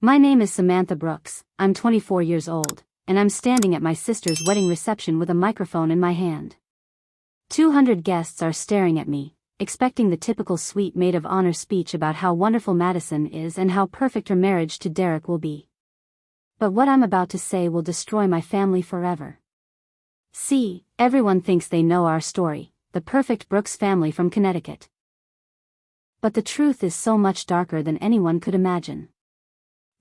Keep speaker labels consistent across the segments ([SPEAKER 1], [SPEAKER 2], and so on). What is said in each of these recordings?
[SPEAKER 1] My name is Samantha Brooks, I'm 24 years old, and I'm standing at my sister's wedding reception with a microphone in my hand. 200 guests are staring at me, expecting the typical sweet maid of honor speech about how wonderful Madison is and how perfect her marriage to Derek will be. But what I'm about to say will destroy my family forever. See, everyone thinks they know our story, the perfect Brooks family from Connecticut. But the truth is so much darker than anyone could imagine.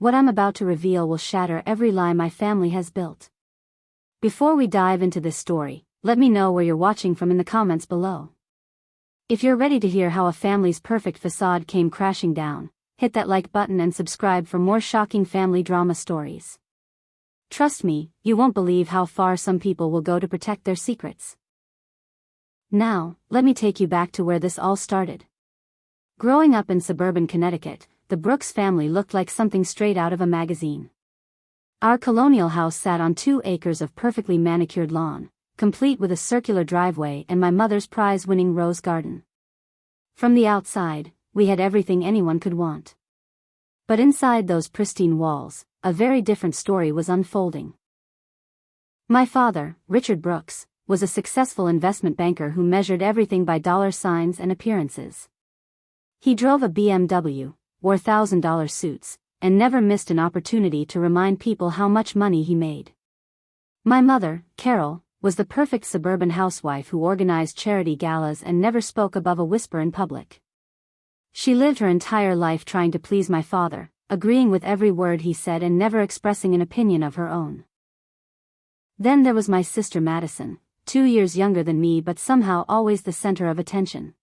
[SPEAKER 1] What I'm about to reveal will shatter every lie my family has built. Before we dive into this story, let me know where you're watching from in the comments below. If you're ready to hear how a family's perfect facade came crashing down, hit that like button and subscribe for more shocking family drama stories. Trust me, you won't believe how far some people will go to protect their secrets. Now, let me take you back to where this all started. Growing up in suburban Connecticut, the Brooks family looked like something straight out of a magazine. Our colonial house sat on 2 acres of perfectly manicured lawn, complete with a circular driveway and my mother's prize-winning rose garden. From the outside, we had everything anyone could want. But inside those pristine walls, a very different story was unfolding. My father, Richard Brooks, was a successful investment banker who measured everything by dollar signs and appearances. He drove a BMW, wore $1,000 suits, and never missed an opportunity to remind people how much money he made. My mother, Carol, was the perfect suburban housewife who organized charity galas and never spoke above a whisper in public. She lived her entire life trying to please my father, agreeing with every word he said and never expressing an opinion of her own. Then there was my sister Madison, 2 years younger than me but somehow always the center of attention.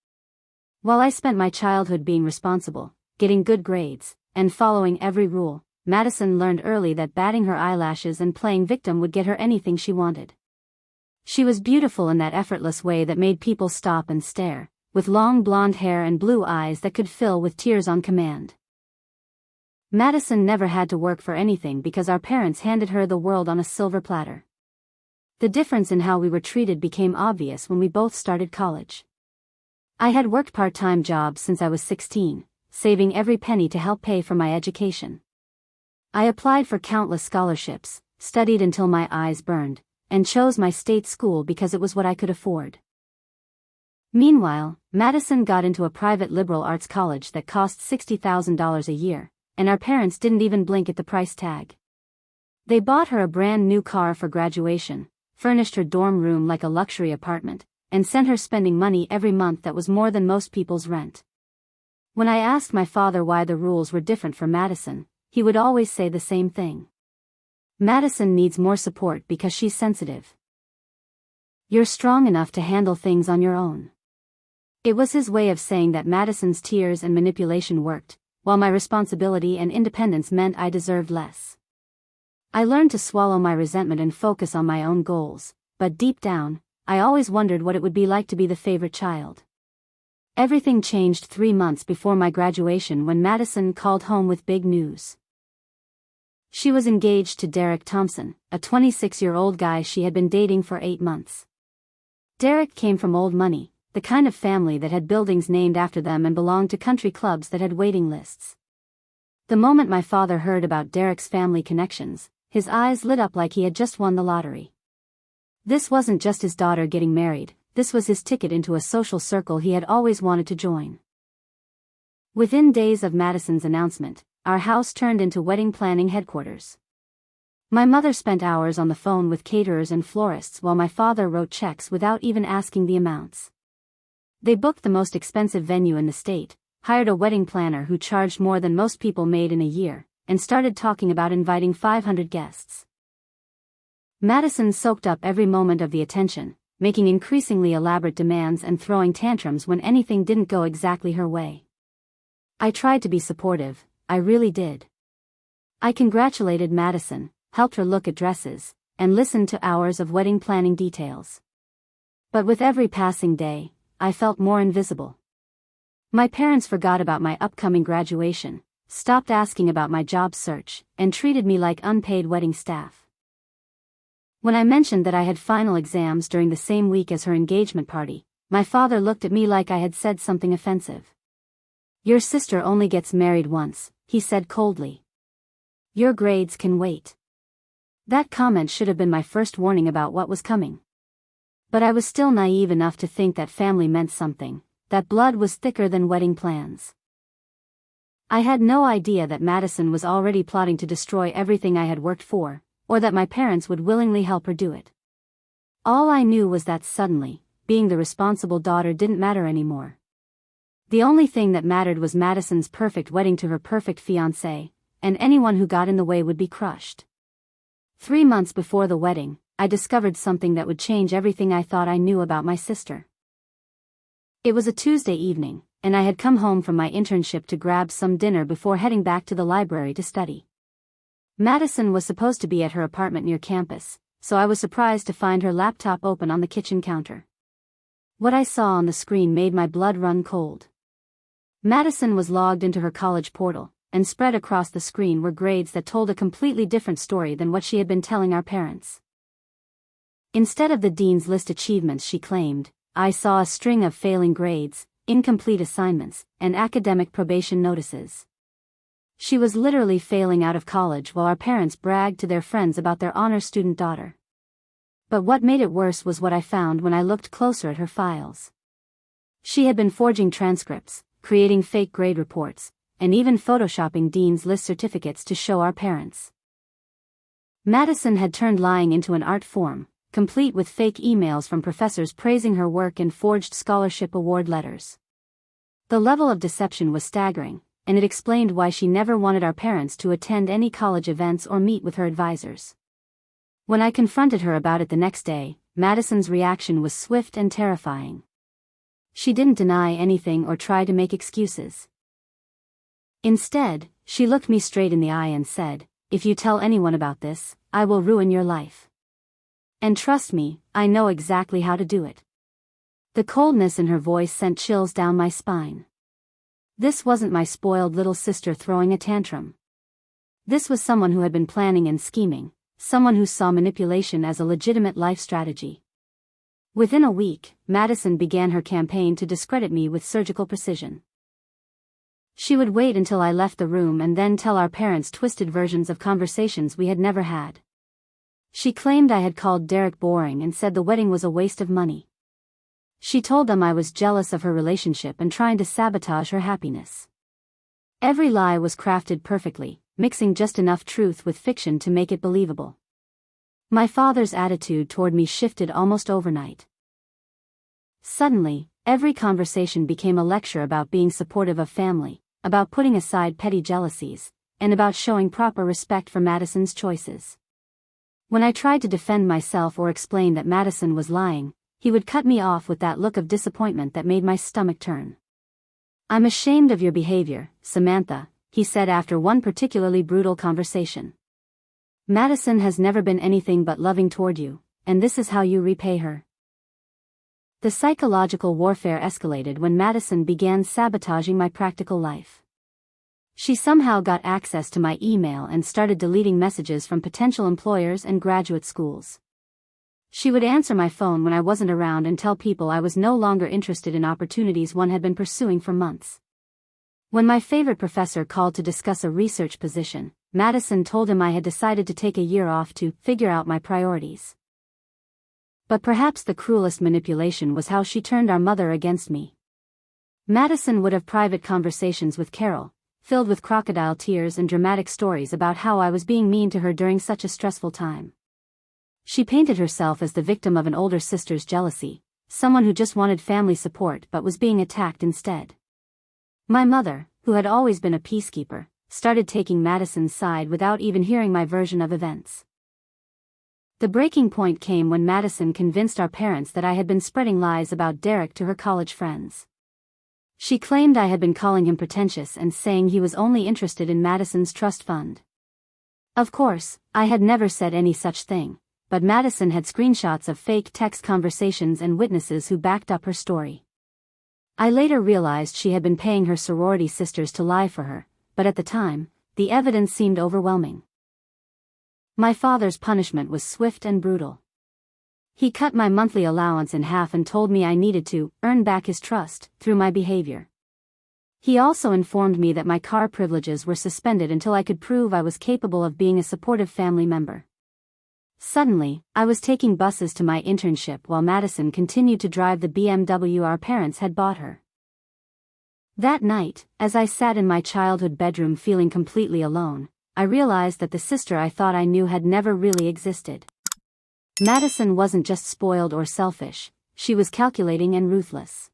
[SPEAKER 1] While I spent my childhood being responsible, getting good grades, and following every rule, Madison learned early that batting her eyelashes and playing victim would get her anything she wanted. She was beautiful in that effortless way that made people stop and stare, with long blonde hair and blue eyes that could fill with tears on command. Madison never had to work for anything because our parents handed her the world on a silver platter. The difference in how we were treated became obvious when we both started college. I had worked part-time jobs since I was 16, saving every penny to help pay for my education. I applied for countless scholarships, studied until my eyes burned, and chose my state school because it was what I could afford. Meanwhile, Madison got into a private liberal arts college that cost $60,000 a year, and our parents didn't even blink at the price tag. They bought her a brand new car for graduation, furnished her dorm room like a luxury apartment, and sent her spending money every month that was more than most people's rent. When I asked my father why the rules were different for Madison, he would always say the same thing. Madison needs more support because she's sensitive. You're strong enough to handle things on your own. It was his way of saying that Madison's tears and manipulation worked, while my responsibility and independence meant I deserved less. I learned to swallow my resentment and focus on my own goals, but deep down, I always wondered what it would be like to be the favorite child. Everything changed 3 months before my graduation when Madison called home with big news. She was engaged to Derek Thompson, a 26-year-old guy she had been dating for 8 months. Derek came from old money, the kind of family that had buildings named after them and belonged to country clubs that had waiting lists. The moment my father heard about Derek's family connections, his eyes lit up like he had just won the lottery. This wasn't just his daughter getting married, this was his ticket into a social circle he had always wanted to join. Within days of Madison's announcement, our house turned into wedding planning headquarters. My mother spent hours on the phone with caterers and florists while my father wrote checks without even asking the amounts. They booked the most expensive venue in the state, hired a wedding planner who charged more than most people made in a year, and started talking about inviting 500 guests. Madison soaked up every moment of the attention, making increasingly elaborate demands and throwing tantrums when anything didn't go exactly her way. I tried to be supportive, I really did. I congratulated Madison, helped her look at dresses, and listened to hours of wedding planning details. But with every passing day, I felt more invisible. My parents forgot about my upcoming graduation, stopped asking about my job search, and treated me like unpaid wedding staff. When I mentioned that I had final exams during the same week as her engagement party, my father looked at me like I had said something offensive. "Your sister only gets married once," he said coldly. Your grades can wait. That comment should have been my first warning about what was coming. But I was still naive enough to think that family meant something, that blood was thicker than wedding plans. I had no idea that Madison was already plotting to destroy everything I had worked for, or that my parents would willingly help her do it. All I knew was that suddenly, being the responsible daughter didn't matter anymore. The only thing that mattered was Madison's perfect wedding to her perfect fiancé, and anyone who got in the way would be crushed. 3 months before the wedding, I discovered something that would change everything I thought I knew about my sister. It was a Tuesday evening, and I had come home from my internship to grab some dinner before heading back to the library to study. Madison was supposed to be at her apartment near campus, so I was surprised to find her laptop open on the kitchen counter. What I saw on the screen made my blood run cold. Madison was logged into her college portal, and spread across the screen were grades that told a completely different story than what she had been telling our parents. Instead of the Dean's List achievements she claimed, I saw a string of failing grades, incomplete assignments, and academic probation notices. She was literally failing out of college while our parents bragged to their friends about their honor student daughter. But what made it worse was what I found when I looked closer at her files. She had been forging transcripts, creating fake grade reports, and even photoshopping Dean's List certificates to show our parents. Madison had turned lying into an art form, complete with fake emails from professors praising her work and forged scholarship award letters. The level of deception was staggering, and it explained why she never wanted our parents to attend any college events or meet with her advisors. When I confronted her about it the next day, Madison's reaction was swift and terrifying. She didn't deny anything or try to make excuses. Instead, she looked me straight in the eye and said, "If you tell anyone about this, I will ruin your life. And trust me, I know exactly how to do it." The coldness in her voice sent chills down my spine. This wasn't my spoiled little sister throwing a tantrum. This was someone who had been planning and scheming, someone who saw manipulation as a legitimate life strategy. Within a week, Madison began her campaign to discredit me with surgical precision. She would wait until I left the room and then tell our parents twisted versions of conversations we had never had. She claimed I had called Derek boring and said the wedding was a waste of money. She told them I was jealous of her relationship and trying to sabotage her happiness. Every lie was crafted perfectly, mixing just enough truth with fiction to make it believable. My father's attitude toward me shifted almost overnight. Suddenly, every conversation became a lecture about being supportive of family, about putting aside petty jealousies, and about showing proper respect for Madison's choices. When I tried to defend myself or explain that Madison was lying, he would cut me off with that look of disappointment that made my stomach turn. "I'm ashamed of your behavior, Samantha," he said after one particularly brutal conversation. "Madison has never been anything but loving toward you, and this is how you repay her." The psychological warfare escalated when Madison began sabotaging my practical life. She somehow got access to my email and started deleting messages from potential employers and graduate schools. She would answer my phone when I wasn't around and tell people I was no longer interested in opportunities one had been pursuing for months. When my favorite professor called to discuss a research position, Madison told him I had decided to take a year off to figure out my priorities. But perhaps the cruelest manipulation was how she turned our mother against me. Madison would have private conversations with Carol, filled with crocodile tears and dramatic stories about how I was being mean to her during such a stressful time. She painted herself as the victim of an older sister's jealousy, someone who just wanted family support but was being attacked instead. My mother, who had always been a peacekeeper, started taking Madison's side without even hearing my version of events. The breaking point came when Madison convinced our parents that I had been spreading lies about Derek to her college friends. She claimed I had been calling him pretentious and saying he was only interested in Madison's trust fund. Of course, I had never said any such thing, but Madison had screenshots of fake text conversations and witnesses who backed up her story. I later realized she had been paying her sorority sisters to lie for her, but at the time, the evidence seemed overwhelming. My father's punishment was swift and brutal. He cut my monthly allowance in half and told me I needed to earn back his trust through my behavior. He also informed me that my car privileges were suspended until I could prove I was capable of being a supportive family member. Suddenly, I was taking buses to my internship while Madison continued to drive the BMW our parents had bought her. That night, as I sat in my childhood bedroom feeling completely alone, I realized that the sister I thought I knew had never really existed. Madison wasn't just spoiled or selfish, she was calculating and ruthless.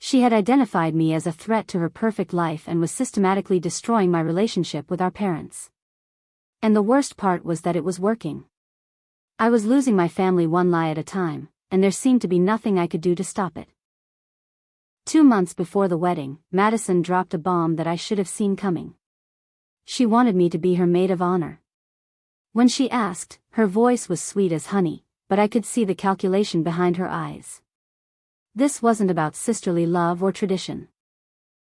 [SPEAKER 1] She had identified me as a threat to her perfect life and was systematically destroying my relationship with our parents. And the worst part was that it was working. I was losing my family one lie at a time, and there seemed to be nothing I could do to stop it. 2 months before the wedding, Madison dropped a bomb that I should have seen coming. She wanted me to be her maid of honor. When she asked, her voice was sweet as honey, but I could see the calculation behind her eyes. This wasn't about sisterly love or tradition.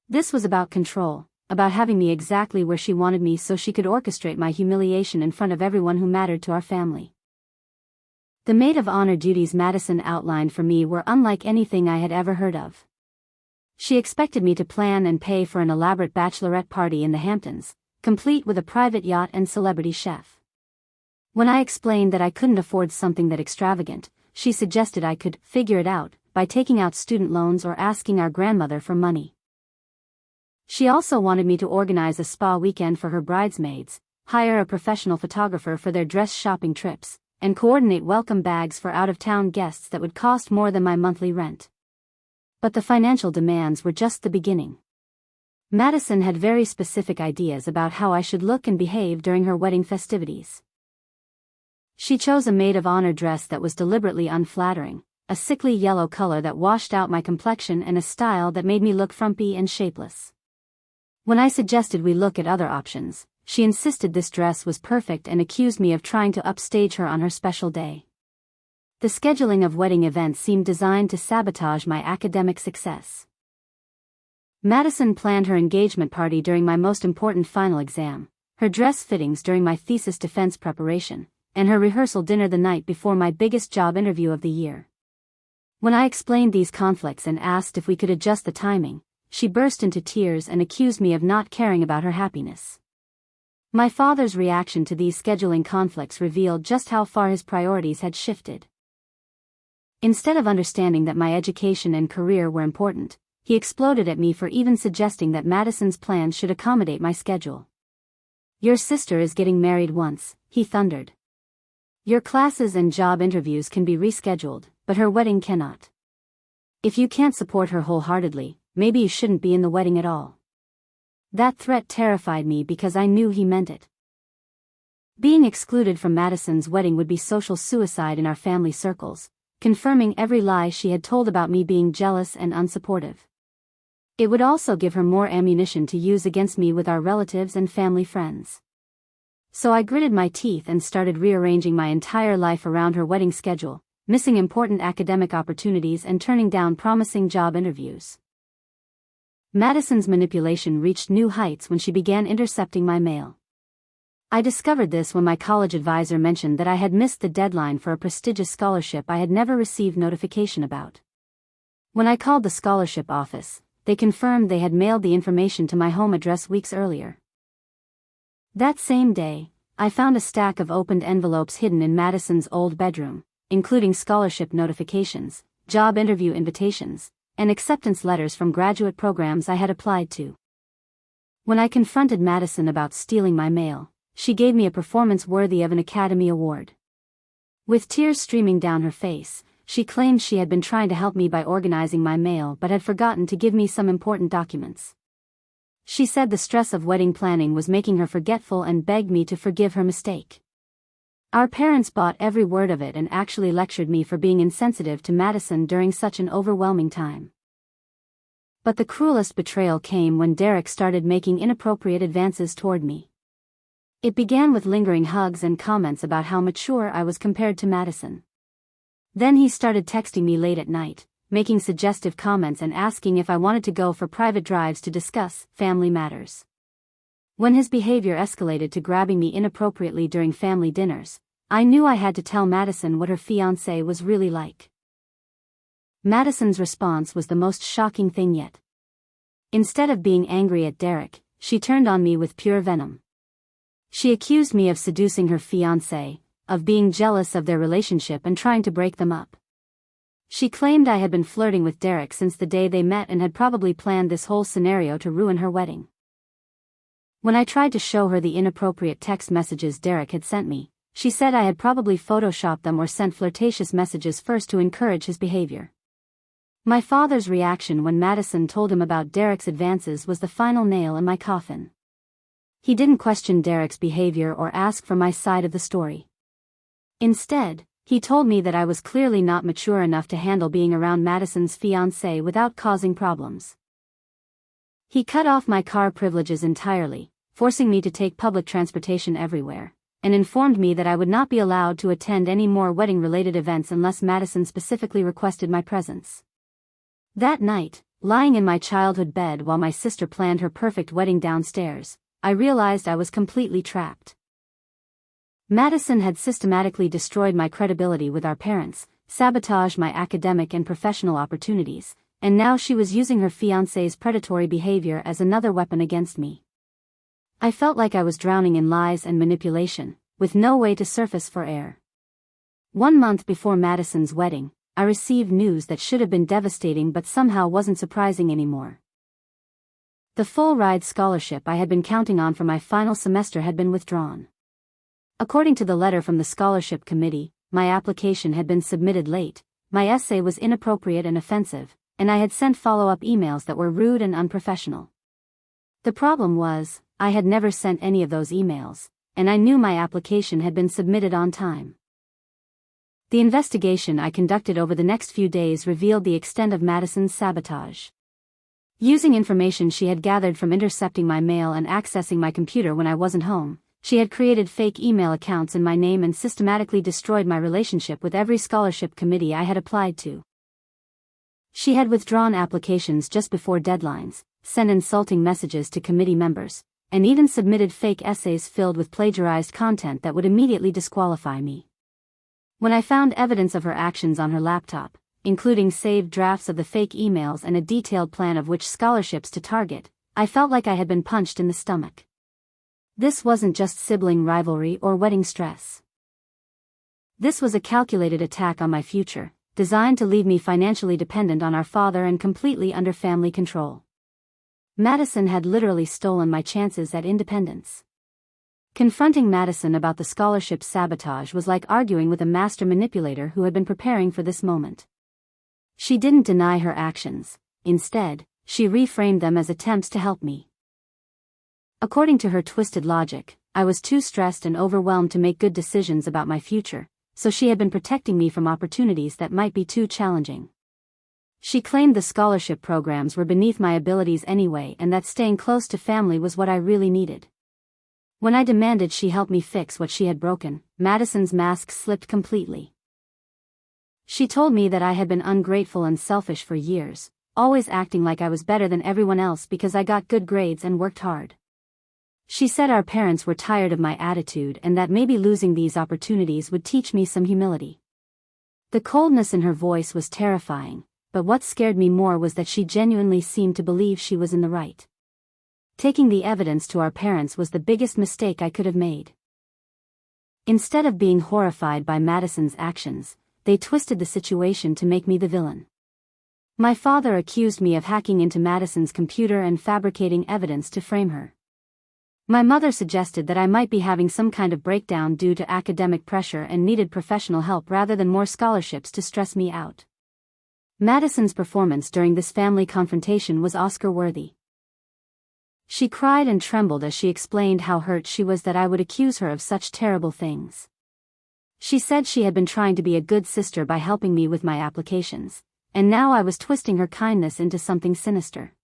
[SPEAKER 1] This was about control, about having me exactly where she wanted me so she could orchestrate my humiliation in front of everyone who mattered to our family. The maid of honor duties Madison outlined for me were unlike anything I had ever heard of. She expected me to plan and pay for an elaborate bachelorette party in the Hamptons, complete with a private yacht and celebrity chef. When I explained that I couldn't afford something that extravagant, she suggested I could figure it out by taking out student loans or asking our grandmother for money. She also wanted me to organize a spa weekend for her bridesmaids, hire a professional photographer for their dress shopping trips, and coordinate welcome bags for out-of-town guests that would cost more than my monthly rent. But the financial demands were just the beginning. Madison had very specific ideas about how I should look and behave during her wedding festivities. She chose a maid of honor dress that was deliberately unflattering, a sickly yellow color that washed out my complexion and a style that made me look frumpy and shapeless. When I suggested we look at other options, she insisted this dress was perfect and accused me of trying to upstage her on her special day. The scheduling of wedding events seemed designed to sabotage my academic success. Madison planned her engagement party during my most important final exam, her dress fittings during my thesis defense preparation, and her rehearsal dinner the night before my biggest job interview of the year. When I explained these conflicts and asked if we could adjust the timing, she burst into tears and accused me of not caring about her happiness. My father's reaction to these scheduling conflicts revealed just how far his priorities had shifted. Instead of understanding that my education and career were important, he exploded at me for even suggesting that Madison's plans should accommodate my schedule. "Your sister is getting married once," he thundered. "Your classes and job interviews can be rescheduled, but her wedding cannot. If you can't support her wholeheartedly, maybe you shouldn't be in the wedding at all." That threat terrified me because I knew he meant it. Being excluded from Madison's wedding would be social suicide in our family circles, confirming every lie she had told about me being jealous and unsupportive. It would also give her more ammunition to use against me with our relatives and family friends. So I gritted my teeth and started rearranging my entire life around her wedding schedule, missing important academic opportunities and turning down promising job interviews. Madison's manipulation reached new heights when she began intercepting my mail. I discovered this when my college advisor mentioned that I had missed the deadline for a prestigious scholarship I had never received notification about. When I called the scholarship office, they confirmed they had mailed the information to my home address weeks earlier. That same day, I found a stack of opened envelopes hidden in Madison's old bedroom, including scholarship notifications, job interview invitations, and acceptance letters from graduate programs I had applied to. When I confronted Madison about stealing my mail, she gave me a performance worthy of an Academy Award. With tears streaming down her face, she claimed she had been trying to help me by organizing my mail but had forgotten to give me some important documents. She said the stress of wedding planning was making her forgetful and begged me to forgive her mistake. Our parents bought every word of it and actually lectured me for being insensitive to Madison during such an overwhelming time. But the cruelest betrayal came when Derek started making inappropriate advances toward me. It began with lingering hugs and comments about how mature I was compared to Madison. Then he started texting me late at night, making suggestive comments and asking if I wanted to go for private drives to discuss family matters. When his behavior escalated to grabbing me inappropriately during family dinners, I knew I had to tell Madison what her fiancé was really like. Madison's response was the most shocking thing yet. Instead of being angry at Derek, she turned on me with pure venom. She accused me of seducing her fiancé, of being jealous of their relationship and trying to break them up. She claimed I had been flirting with Derek since the day they met and had probably planned this whole scenario to ruin her wedding. When I tried to show her the inappropriate text messages Derek had sent me, she said I had probably photoshopped them or sent flirtatious messages first to encourage his behavior. My father's reaction when Madison told him about Derek's advances was the final nail in my coffin. He didn't question Derek's behavior or ask for my side of the story. Instead, he told me that I was clearly not mature enough to handle being around Madison's fiancé without causing problems. He cut off my car privileges entirely, forcing me to take public transportation everywhere, and informed me that I would not be allowed to attend any more wedding-related events unless Madison specifically requested my presence. That night, lying in my childhood bed while my sister planned her perfect wedding downstairs, I realized I was completely trapped. Madison had systematically destroyed my credibility with our parents, sabotaged my academic and professional opportunities, and now she was using her fiancé's predatory behavior as another weapon against me. I felt like I was drowning in lies and manipulation, with no way to surface for air. 1 month before Madison's wedding, I received news that should have been devastating but somehow wasn't surprising anymore. The full-ride scholarship I had been counting on for my final semester had been withdrawn. According to the letter from the scholarship committee, my application had been submitted late, my essay was inappropriate and offensive, and I had sent follow-up emails that were rude and unprofessional. The problem was, I had never sent any of those emails, and I knew my application had been submitted on time. The investigation I conducted over the next few days revealed the extent of Madison's sabotage. Using information she had gathered from intercepting my mail and accessing my computer when I wasn't home, she had created fake email accounts in my name and systematically destroyed my relationship with every scholarship committee I had applied to. She had withdrawn applications just before deadlines, sent insulting messages to committee members, and even submitted fake essays filled with plagiarized content that would immediately disqualify me. When I found evidence of her actions on her laptop, including saved drafts of the fake emails and a detailed plan of which scholarships to target, I felt like I had been punched in the stomach. This wasn't just sibling rivalry or wedding stress. This was a calculated attack on my future, designed to leave me financially dependent on our father and completely under family control. Madison had literally stolen my chances at independence. Confronting Madison about the scholarship sabotage was like arguing with a master manipulator who had been preparing for this moment. She didn't deny her actions, instead, she reframed them as attempts to help me. According to her twisted logic, I was too stressed and overwhelmed to make good decisions about my future, so she had been protecting me from opportunities that might be too challenging. She claimed the scholarship programs were beneath my abilities anyway and that staying close to family was what I really needed. When I demanded she help me fix what she had broken, Madison's mask slipped completely. She told me that I had been ungrateful and selfish for years, always acting like I was better than everyone else because I got good grades and worked hard. She said our parents were tired of my attitude and that maybe losing these opportunities would teach me some humility. The coldness in her voice was terrifying, but what scared me more was that she genuinely seemed to believe she was in the right. Taking the evidence to our parents was the biggest mistake I could have made. Instead of being horrified by Madison's actions, they twisted the situation to make me the villain. My father accused me of hacking into Madison's computer and fabricating evidence to frame her. My mother suggested that I might be having some kind of breakdown due to academic pressure and needed professional help rather than more scholarships to stress me out. Madison's performance during this family confrontation was Oscar-worthy. She cried and trembled as she explained how hurt she was that I would accuse her of such terrible things. She said she had been trying to be a good sister by helping me with my applications, and now I was twisting her kindness into something sinister.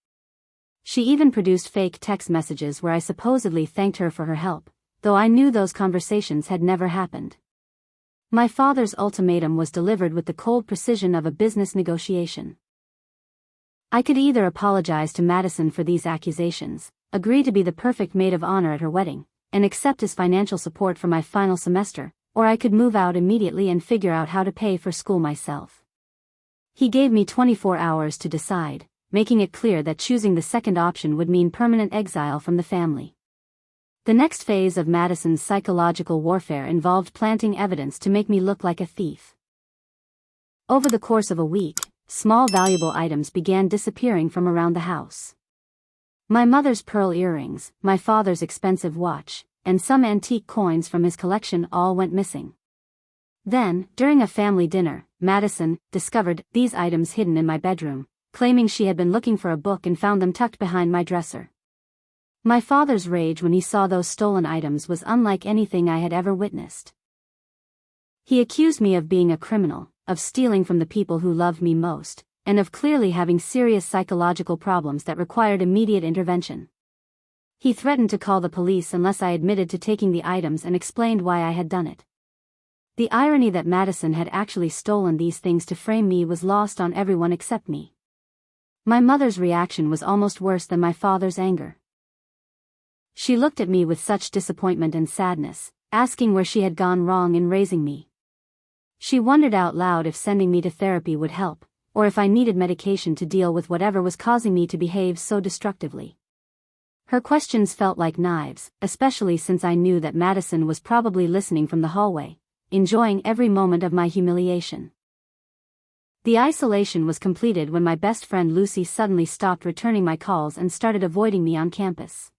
[SPEAKER 1] She even produced fake text messages where I supposedly thanked her for her help, though I knew those conversations had never happened. My father's ultimatum was delivered with the cold precision of a business negotiation. I could either apologize to Madison for these accusations, agree to be the perfect maid of honor at her wedding, and accept his financial support for my final semester, or I could move out immediately and figure out how to pay for school myself. He gave me 24 hours to decide, making it clear that choosing the second option would mean permanent exile from the family. The next phase of Madison's psychological warfare involved planting evidence to make me look like a thief. Over the course of a week, small valuable items began disappearing from around the house. My mother's pearl earrings, my father's expensive watch, and some antique coins from his collection all went missing. Then, during a family dinner, Madison discovered these items hidden in my bedroom, claiming she had been looking for a book and found them tucked behind my dresser. My father's rage when he saw those stolen items was unlike anything I had ever witnessed. He accused me of being a criminal, of stealing from the people who loved me most, and of clearly having serious psychological problems that required immediate intervention. He threatened to call the police unless I admitted to taking the items and explained why I had done it. The irony that Madison had actually stolen these things to frame me was lost on everyone except me. My mother's reaction was almost worse than my father's anger. She looked at me with such disappointment and sadness, asking where she had gone wrong in raising me. She wondered out loud if sending me to therapy would help, or if I needed medication to deal with whatever was causing me to behave so destructively. Her questions felt like knives, especially since I knew that Madison was probably listening from the hallway, enjoying every moment of my humiliation. The isolation was completed when my best friend Lucy suddenly stopped returning my calls and started avoiding me on campus.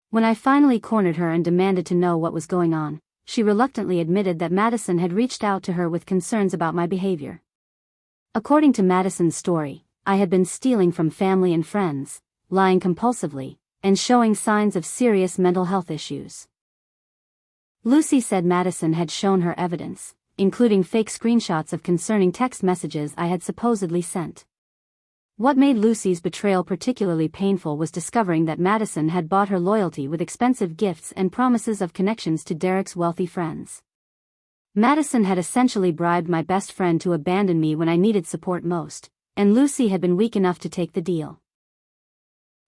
[SPEAKER 1] When I finally cornered her and demanded to know what was going on, she reluctantly admitted that Madison had reached out to her with concerns about my behavior. According to Madison's story, I had been stealing from family and friends, lying compulsively, and showing signs of serious mental health issues. Lucy said Madison had shown her evidence, including fake screenshots of concerning text messages I had supposedly sent. What made Lucy's betrayal particularly painful was discovering that Madison had bought her loyalty with expensive gifts and promises of connections to Derek's wealthy friends. Madison had essentially bribed my best friend to abandon me when I needed support most, and Lucy had been weak enough to take the deal.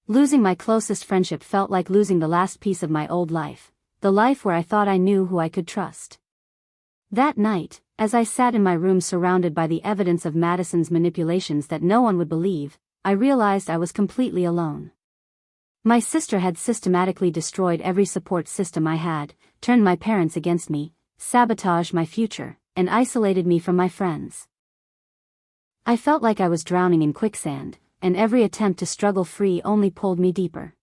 [SPEAKER 1] Losing my closest friendship felt like losing the last piece of my old life, the life where I thought I knew who I could trust. That night, as I sat in my room surrounded by the evidence of Madison's manipulations that no one would believe, I realized I was completely alone. My sister had systematically destroyed every support system I had, turned my parents against me, sabotaged my future, and isolated me from my friends. I felt like I was drowning in quicksand, and every attempt to struggle free only pulled me deeper.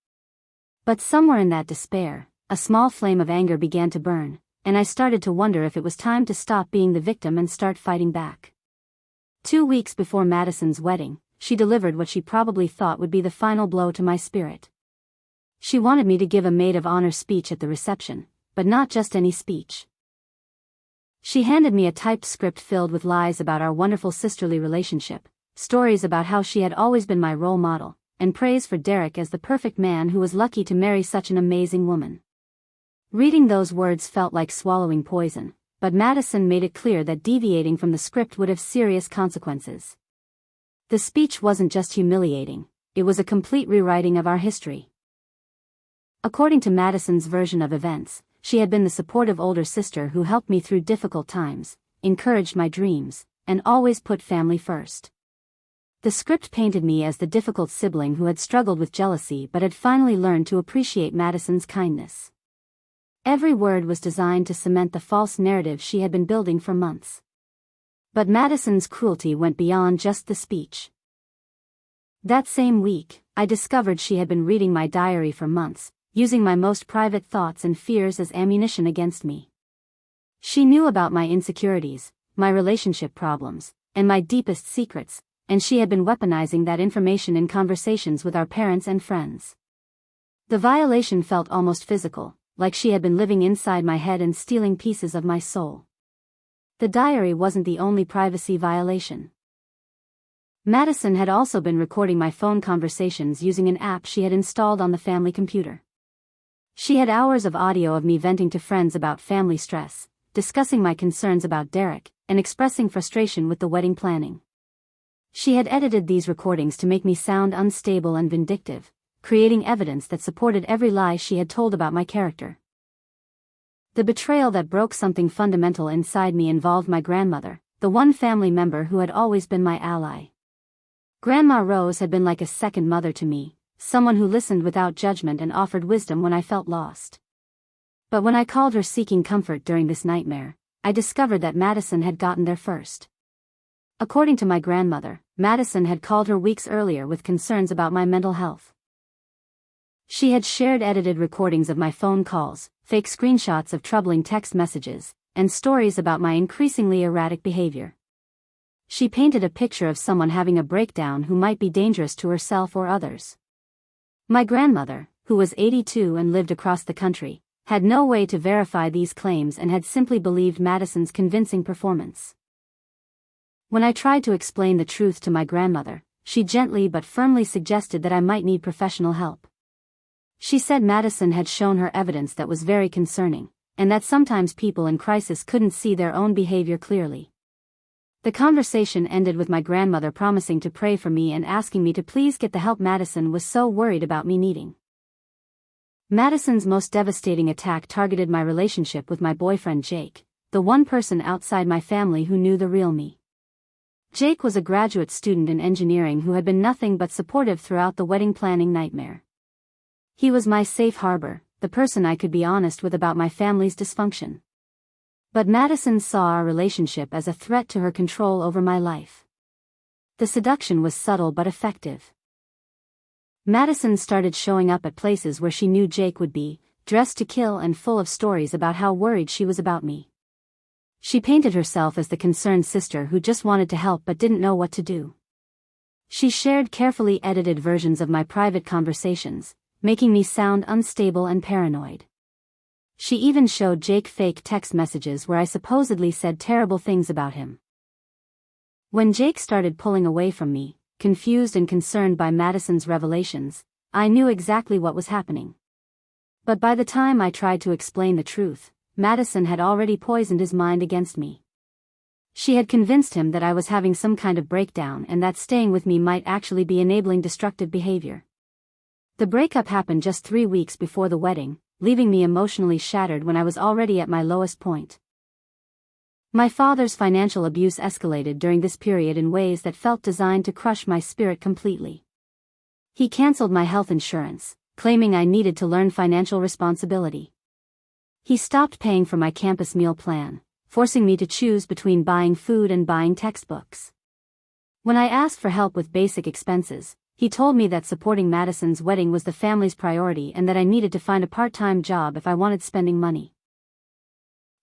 [SPEAKER 1] But somewhere in that despair, a small flame of anger began to burn, and I started to wonder if it was time to stop being the victim and start fighting back. 2 weeks before Madison's wedding, she delivered what she probably thought would be the final blow to my spirit. She wanted me to give a maid of honor speech at the reception, but not just any speech. She handed me a typed script filled with lies about our wonderful sisterly relationship, stories about how she had always been my role model, and praise for Derek as the perfect man who was lucky to marry such an amazing woman. Reading those words felt like swallowing poison, but Madison made it clear that deviating from the script would have serious consequences. The speech wasn't just humiliating, it was a complete rewriting of our history. According to Madison's version of events, she had been the supportive older sister who helped me through difficult times, encouraged my dreams, and always put family first. The script painted me as the difficult sibling who had struggled with jealousy but had finally learned to appreciate Madison's kindness. Every word was designed to cement the false narrative she had been building for months. But Madison's cruelty went beyond just the speech. That same week, I discovered she had been reading my diary for months, using my most private thoughts and fears as ammunition against me. She knew about my insecurities, my relationship problems, and my deepest secrets, and she had been weaponizing that information in conversations with our parents and friends. The violation felt almost physical, like she had been living inside my head and stealing pieces of my soul. The diary wasn't the only privacy violation. Madison had also been recording my phone conversations using an app she had installed on the family computer. She had hours of audio of me venting to friends about family stress, discussing my concerns about Derek, and expressing frustration with the wedding planning. She had edited these recordings to make me sound unstable and vindictive, creating evidence that supported every lie she had told about my character. The betrayal that broke something fundamental inside me involved my grandmother, the one family member who had always been my ally. Grandma Rose had been like a second mother to me, someone who listened without judgment and offered wisdom when I felt lost. But when I called her seeking comfort during this nightmare, I discovered that Madison had gotten there first. According to my grandmother, Madison had called her weeks earlier with concerns about my mental health. She had shared edited recordings of my phone calls, fake screenshots of troubling text messages, and stories about my increasingly erratic behavior. She painted a picture of someone having a breakdown who might be dangerous to herself or others. My grandmother, who was 82 and lived across the country, had no way to verify these claims and had simply believed Madison's convincing performance. When I tried to explain the truth to my grandmother, she gently but firmly suggested that I might need professional help. She said Madison had shown her evidence that was very concerning, and that sometimes people in crisis couldn't see their own behavior clearly. The conversation ended with my grandmother promising to pray for me and asking me to please get the help Madison was so worried about me needing. Madison's most devastating attack targeted my relationship with my boyfriend Jake, the one person outside my family who knew the real me. Jake was a graduate student in engineering who had been nothing but supportive throughout the wedding planning nightmare. He was my safe harbor, the person I could be honest with about my family's dysfunction. But Madison saw our relationship as a threat to her control over my life. The seduction was subtle but effective. Madison started showing up at places where she knew Jake would be, dressed to kill and full of stories about how worried she was about me. She painted herself as the concerned sister who just wanted to help but didn't know what to do. She shared carefully edited versions of my private conversations, making me sound unstable and paranoid. She even showed Jake fake text messages where I supposedly said terrible things about him. When Jake started pulling away from me, confused and concerned by Madison's revelations, I knew exactly what was happening. But by the time I tried to explain the truth, Madison had already poisoned his mind against me. She had convinced him that I was having some kind of breakdown and that staying with me might actually be enabling destructive behavior. The breakup happened just 3 weeks before the wedding, leaving me emotionally shattered when I was already at my lowest point. My father's financial abuse escalated during this period in ways that felt designed to crush my spirit completely. He canceled my health insurance, claiming I needed to learn financial responsibility. He stopped paying for my campus meal plan, forcing me to choose between buying food and buying textbooks. When I asked for help with basic expenses, he told me that supporting Madison's wedding was the family's priority and that I needed to find a part-time job if I wanted spending money.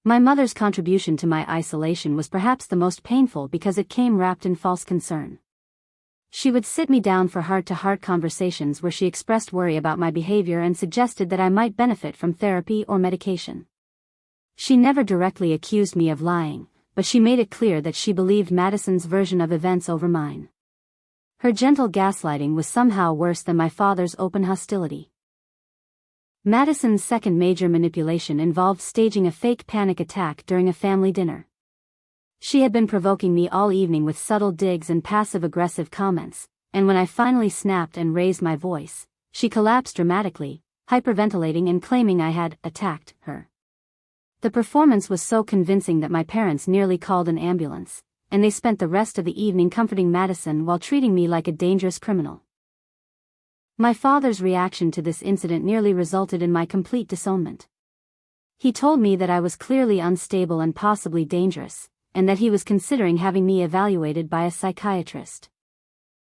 [SPEAKER 1] My mother's contribution to my isolation was perhaps the most painful because it came wrapped in false concern. She would sit me down for heart-to-heart conversations where she expressed worry about my behavior and suggested that I might benefit from therapy or medication. She never directly accused me of lying, but she made it clear that she believed Madison's version of events over mine. Her gentle gaslighting was somehow worse than my father's open hostility. Madison's second major manipulation involved staging a fake panic attack during a family dinner. She had been provoking me all evening with subtle digs and passive-aggressive comments, and when I finally snapped and raised my voice, she collapsed dramatically, hyperventilating and claiming I had attacked her. The performance was so convincing that my parents nearly called an ambulance, and they spent the rest of the evening comforting Madison while treating me like a dangerous criminal. My father's reaction to this incident nearly resulted in my complete disownment. He told me that I was clearly unstable and possibly dangerous, and that he was considering having me evaluated by a psychiatrist.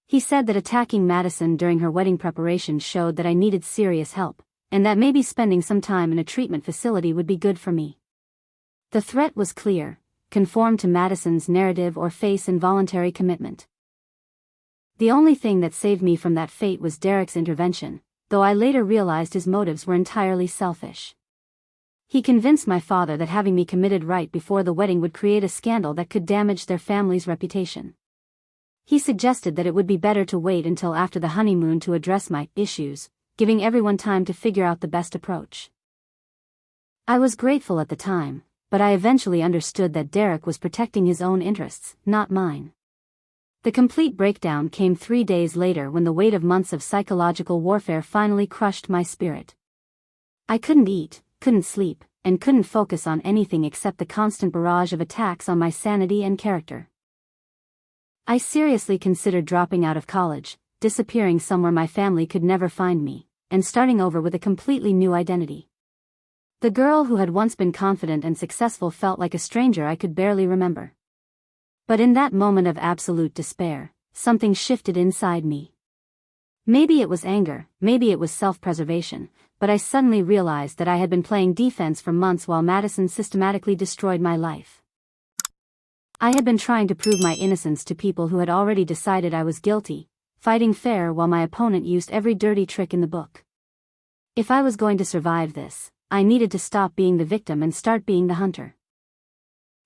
[SPEAKER 1] He said that attacking Madison during her wedding preparations showed that I needed serious help, and that maybe spending some time in a treatment facility would be good for me. The threat was clear: conform to Madison's narrative or face involuntary commitment. The only thing that saved me from that fate was Derek's intervention, though I later realized his motives were entirely selfish. He convinced my father that having me committed right before the wedding would create a scandal that could damage their family's reputation. He suggested that it would be better to wait until after the honeymoon to address my issues, giving everyone time to figure out the best approach. I was grateful at the time, but I eventually understood that Derek was protecting his own interests, not mine. The complete breakdown came 3 days later when the weight of months of psychological warfare finally crushed my spirit. I couldn't eat, couldn't sleep, and couldn't focus on anything except the constant barrage of attacks on my sanity and character. I seriously considered dropping out of college, disappearing somewhere my family could never find me, and starting over with a completely new identity. The girl who had once been confident and successful felt like a stranger I could barely remember. But in that moment of absolute despair, something shifted inside me. Maybe it was anger, maybe it was self-preservation, but I suddenly realized that I had been playing defense for months while Madison systematically destroyed my life. I had been trying to prove my innocence to people who had already decided I was guilty, fighting fair while my opponent used every dirty trick in the book. If I was going to survive this, I needed to stop being the victim and start being the hunter.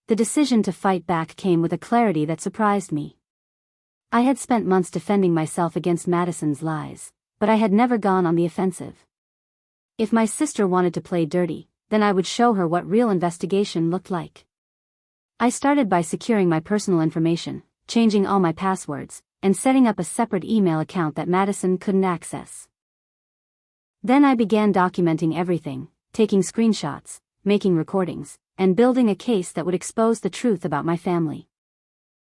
[SPEAKER 1] The decision to fight back came with a clarity that surprised me. I had spent months defending myself against Madison's lies, but I had never gone on the offensive. If my sister wanted to play dirty, then I would show her what real investigation looked like. I started by securing my personal information, changing all my passwords, and setting up a separate email account that Madison couldn't access. Then I began documenting everything, taking screenshots, making recordings, and building a case that would expose the truth about my family.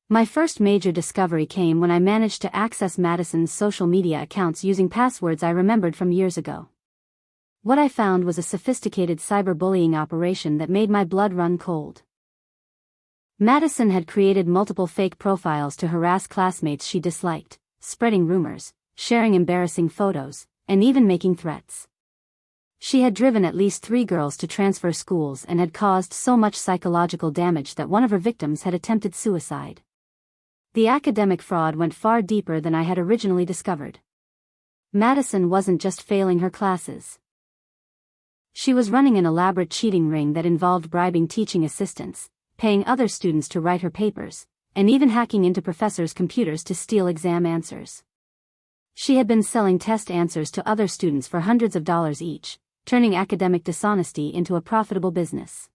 [SPEAKER 1] My first major discovery came when I managed to access Madison's social media accounts using passwords I remembered from years ago. What I found was a sophisticated cyberbullying operation that made my blood run cold. Madison had created multiple fake profiles to harass classmates she disliked, spreading rumors, sharing embarrassing photos, and even making threats. She had driven at least 3 girls to transfer schools and had caused so much psychological damage that one of her victims had attempted suicide. The academic fraud went far deeper than I had originally discovered. Madison wasn't just failing her classes. She was running an elaborate cheating ring that involved bribing teaching assistants, paying other students to write her papers, and even hacking into professors' computers to steal exam answers. She had been selling test answers to other students for hundreds of dollars each, turning academic dishonesty into a profitable business.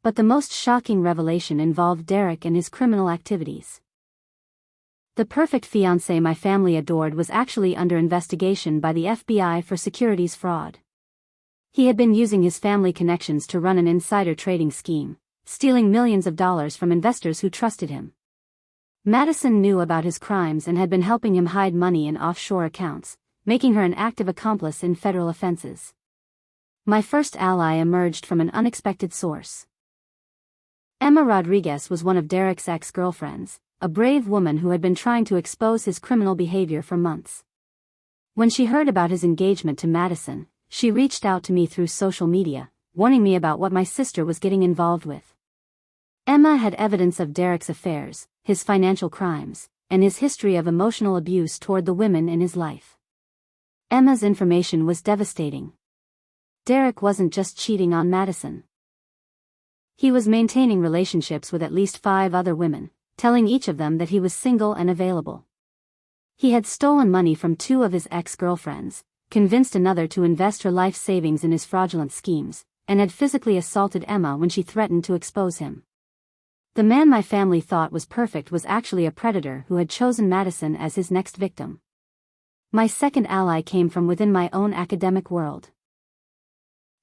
[SPEAKER 1] But the most shocking revelation involved Derek and his criminal activities. The perfect fiancé my family adored was actually under investigation by the FBI for securities fraud. He had been using his family connections to run an insider trading scheme, stealing millions of dollars from investors who trusted him. Madison knew about his crimes and had been helping him hide money in offshore accounts, making her an active accomplice in federal offenses. My first ally emerged from an unexpected source. Emma Rodriguez was one of Derek's ex-girlfriends, a brave woman who had been trying to expose his criminal behavior for months. When she heard about his engagement to Madison, she reached out to me through social media, warning me about what my sister was getting involved with. Emma had evidence of Derek's affairs, his financial crimes, and his history of emotional abuse toward the women in his life. Emma's information was devastating. Derek wasn't just cheating on Madison. He was maintaining relationships with at least 5 other women, telling each of them that he was single and available. He had stolen money from 2 of his ex-girlfriends, convinced another to invest her life savings in his fraudulent schemes, and had physically assaulted Emma when she threatened to expose him. The man my family thought was perfect was actually a predator who had chosen Madison as his next victim. My second ally came from within my own academic world.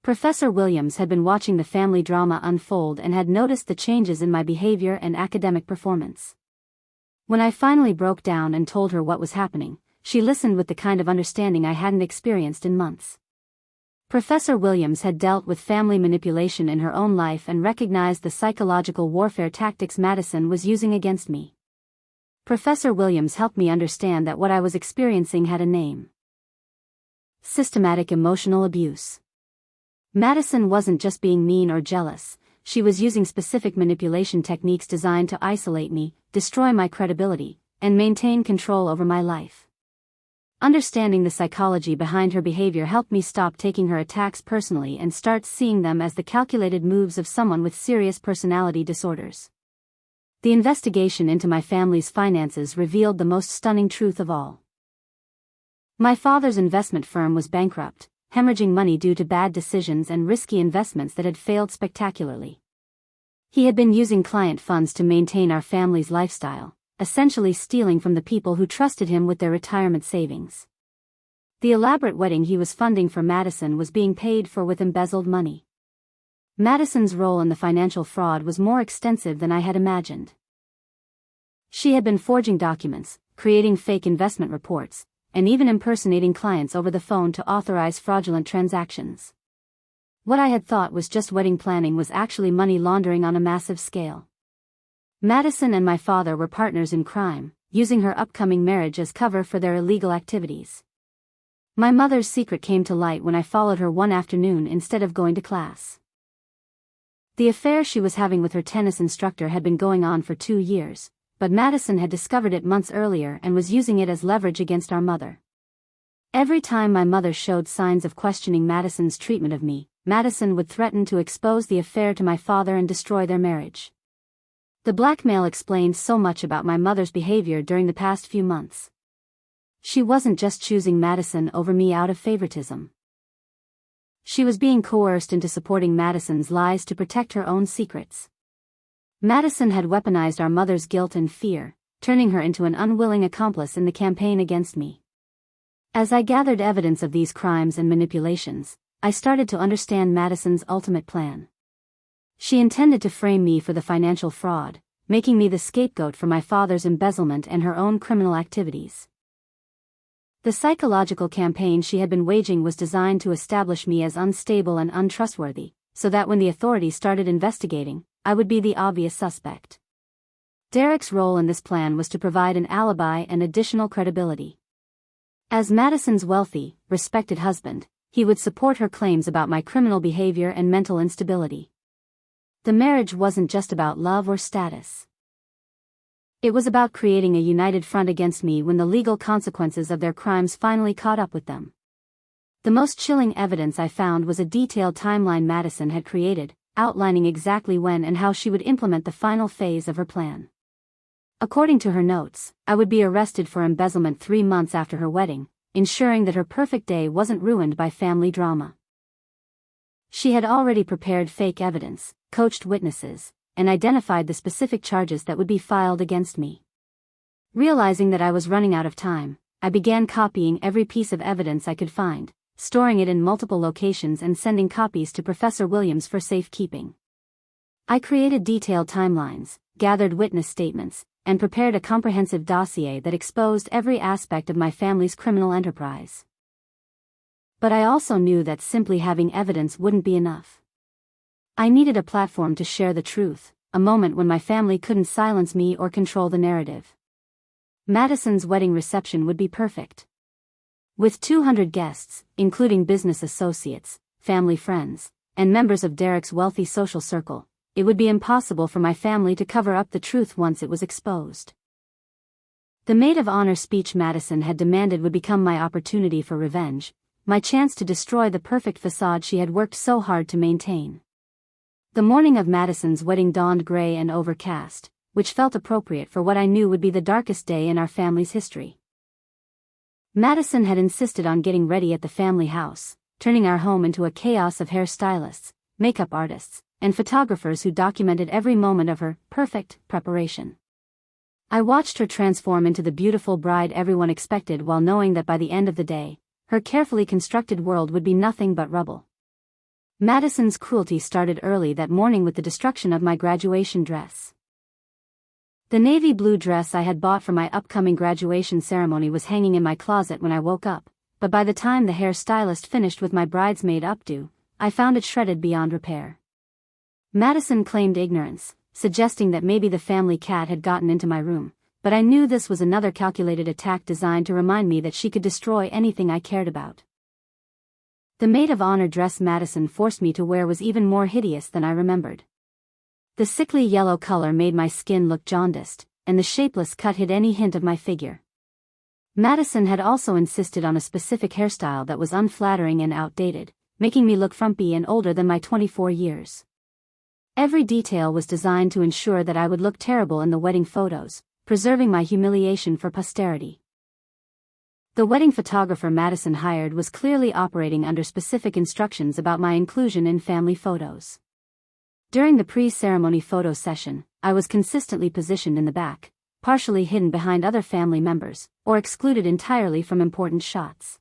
[SPEAKER 1] Professor Williams had been watching the family drama unfold and had noticed the changes in my behavior and academic performance. When I finally broke down and told her what was happening, she listened with the kind of understanding I hadn't experienced in months. Professor Williams had dealt with family manipulation in her own life and recognized the psychological warfare tactics Madison was using against me. Professor Williams helped me understand that what I was experiencing had a name. Systematic emotional abuse. Madison wasn't just being mean or jealous, she was using specific manipulation techniques designed to isolate me, destroy my credibility, and maintain control over my life. Understanding the psychology behind her behavior helped me stop taking her attacks personally and start seeing them as the calculated moves of someone with serious personality disorders. The investigation into my family's finances revealed the most stunning truth of all. My father's investment firm was bankrupt, hemorrhaging money due to bad decisions and risky investments that had failed spectacularly. He had been using client funds to maintain our family's lifestyle, essentially stealing from the people who trusted him with their retirement savings. The elaborate wedding he was funding for Madison was being paid for with embezzled money. Madison's role in the financial fraud was more extensive than I had imagined. She had been forging documents, creating fake investment reports, and even impersonating clients over the phone to authorize fraudulent transactions. What I had thought was just wedding planning was actually money laundering on a massive scale. Madison and my father were partners in crime, using her upcoming marriage as cover for their illegal activities. My mother's secret came to light when I followed her one afternoon instead of going to class. The affair she was having with her tennis instructor had been going on for 2 years, but Madison had discovered it months earlier and was using it as leverage against our mother. Every time my mother showed signs of questioning Madison's treatment of me, Madison would threaten to expose the affair to my father and destroy their marriage. The blackmail explained so much about my mother's behavior during the past few months. She wasn't just choosing Madison over me out of favoritism. She was being coerced into supporting Madison's lies to protect her own secrets. Madison had weaponized our mother's guilt and fear, turning her into an unwilling accomplice in the campaign against me. As I gathered evidence of these crimes and manipulations, I started to understand Madison's ultimate plan. She intended to frame me for the financial fraud, making me the scapegoat for my father's embezzlement and her own criminal activities. The psychological campaign she had been waging was designed to establish me as unstable and untrustworthy, so that when the authorities started investigating, I would be the obvious suspect. Derek's role in this plan was to provide an alibi and additional credibility. As Madison's wealthy, respected husband, he would support her claims about my criminal behavior and mental instability. The marriage wasn't just about love or status. It was about creating a united front against me when the legal consequences of their crimes finally caught up with them. The most chilling evidence I found was a detailed timeline Madison had created, outlining exactly when and how she would implement the final phase of her plan. According to her notes, I would be arrested for embezzlement 3 months after her wedding, ensuring that her perfect day wasn't ruined by family drama. She had already prepared fake evidence, coached witnesses, and identified the specific charges that would be filed against me. Realizing that I was running out of time, I began copying every piece of evidence I could find, storing it in multiple locations and sending copies to Professor Williams for safekeeping. I created detailed timelines, gathered witness statements, and prepared a comprehensive dossier that exposed every aspect of my family's criminal enterprise. But I also knew that simply having evidence wouldn't be enough. I needed a platform to share the truth, a moment when my family couldn't silence me or control the narrative. Madison's wedding reception would be perfect. With 200 guests, including business associates, family friends, and members of Derek's wealthy social circle, it would be impossible for my family to cover up the truth once it was exposed. The maid of honor speech Madison had demanded would become my opportunity for revenge, my chance to destroy the perfect facade she had worked so hard to maintain. The morning of Madison's wedding dawned gray and overcast, which felt appropriate for what I knew would be the darkest day in our family's history. Madison had insisted on getting ready at the family house, turning our home into a chaos of hairstylists, makeup artists, and photographers who documented every moment of her perfect preparation. I watched her transform into the beautiful bride everyone expected while knowing that by the end of the day, her carefully constructed world would be nothing but rubble. Madison's cruelty started early that morning with the destruction of my graduation dress. The navy blue dress I had bought for my upcoming graduation ceremony was hanging in my closet when I woke up, but by the time the hairstylist finished with my bridesmaid updo, I found it shredded beyond repair. Madison claimed ignorance, suggesting that maybe the family cat had gotten into my room, but I knew this was another calculated attack designed to remind me that she could destroy anything I cared about. The maid of honor dress Madison forced me to wear was even more hideous than I remembered. The sickly yellow color made my skin look jaundiced, and the shapeless cut hid any hint of my figure. Madison had also insisted on a specific hairstyle that was unflattering and outdated, making me look frumpy and older than my 24 years. Every detail was designed to ensure that I would look terrible in the wedding photos, preserving my humiliation for posterity. The wedding photographer Madison hired was clearly operating under specific instructions about my inclusion in family photos. During the pre-ceremony photo session, I was consistently positioned in the back, partially hidden behind other family members, or excluded entirely from important shots.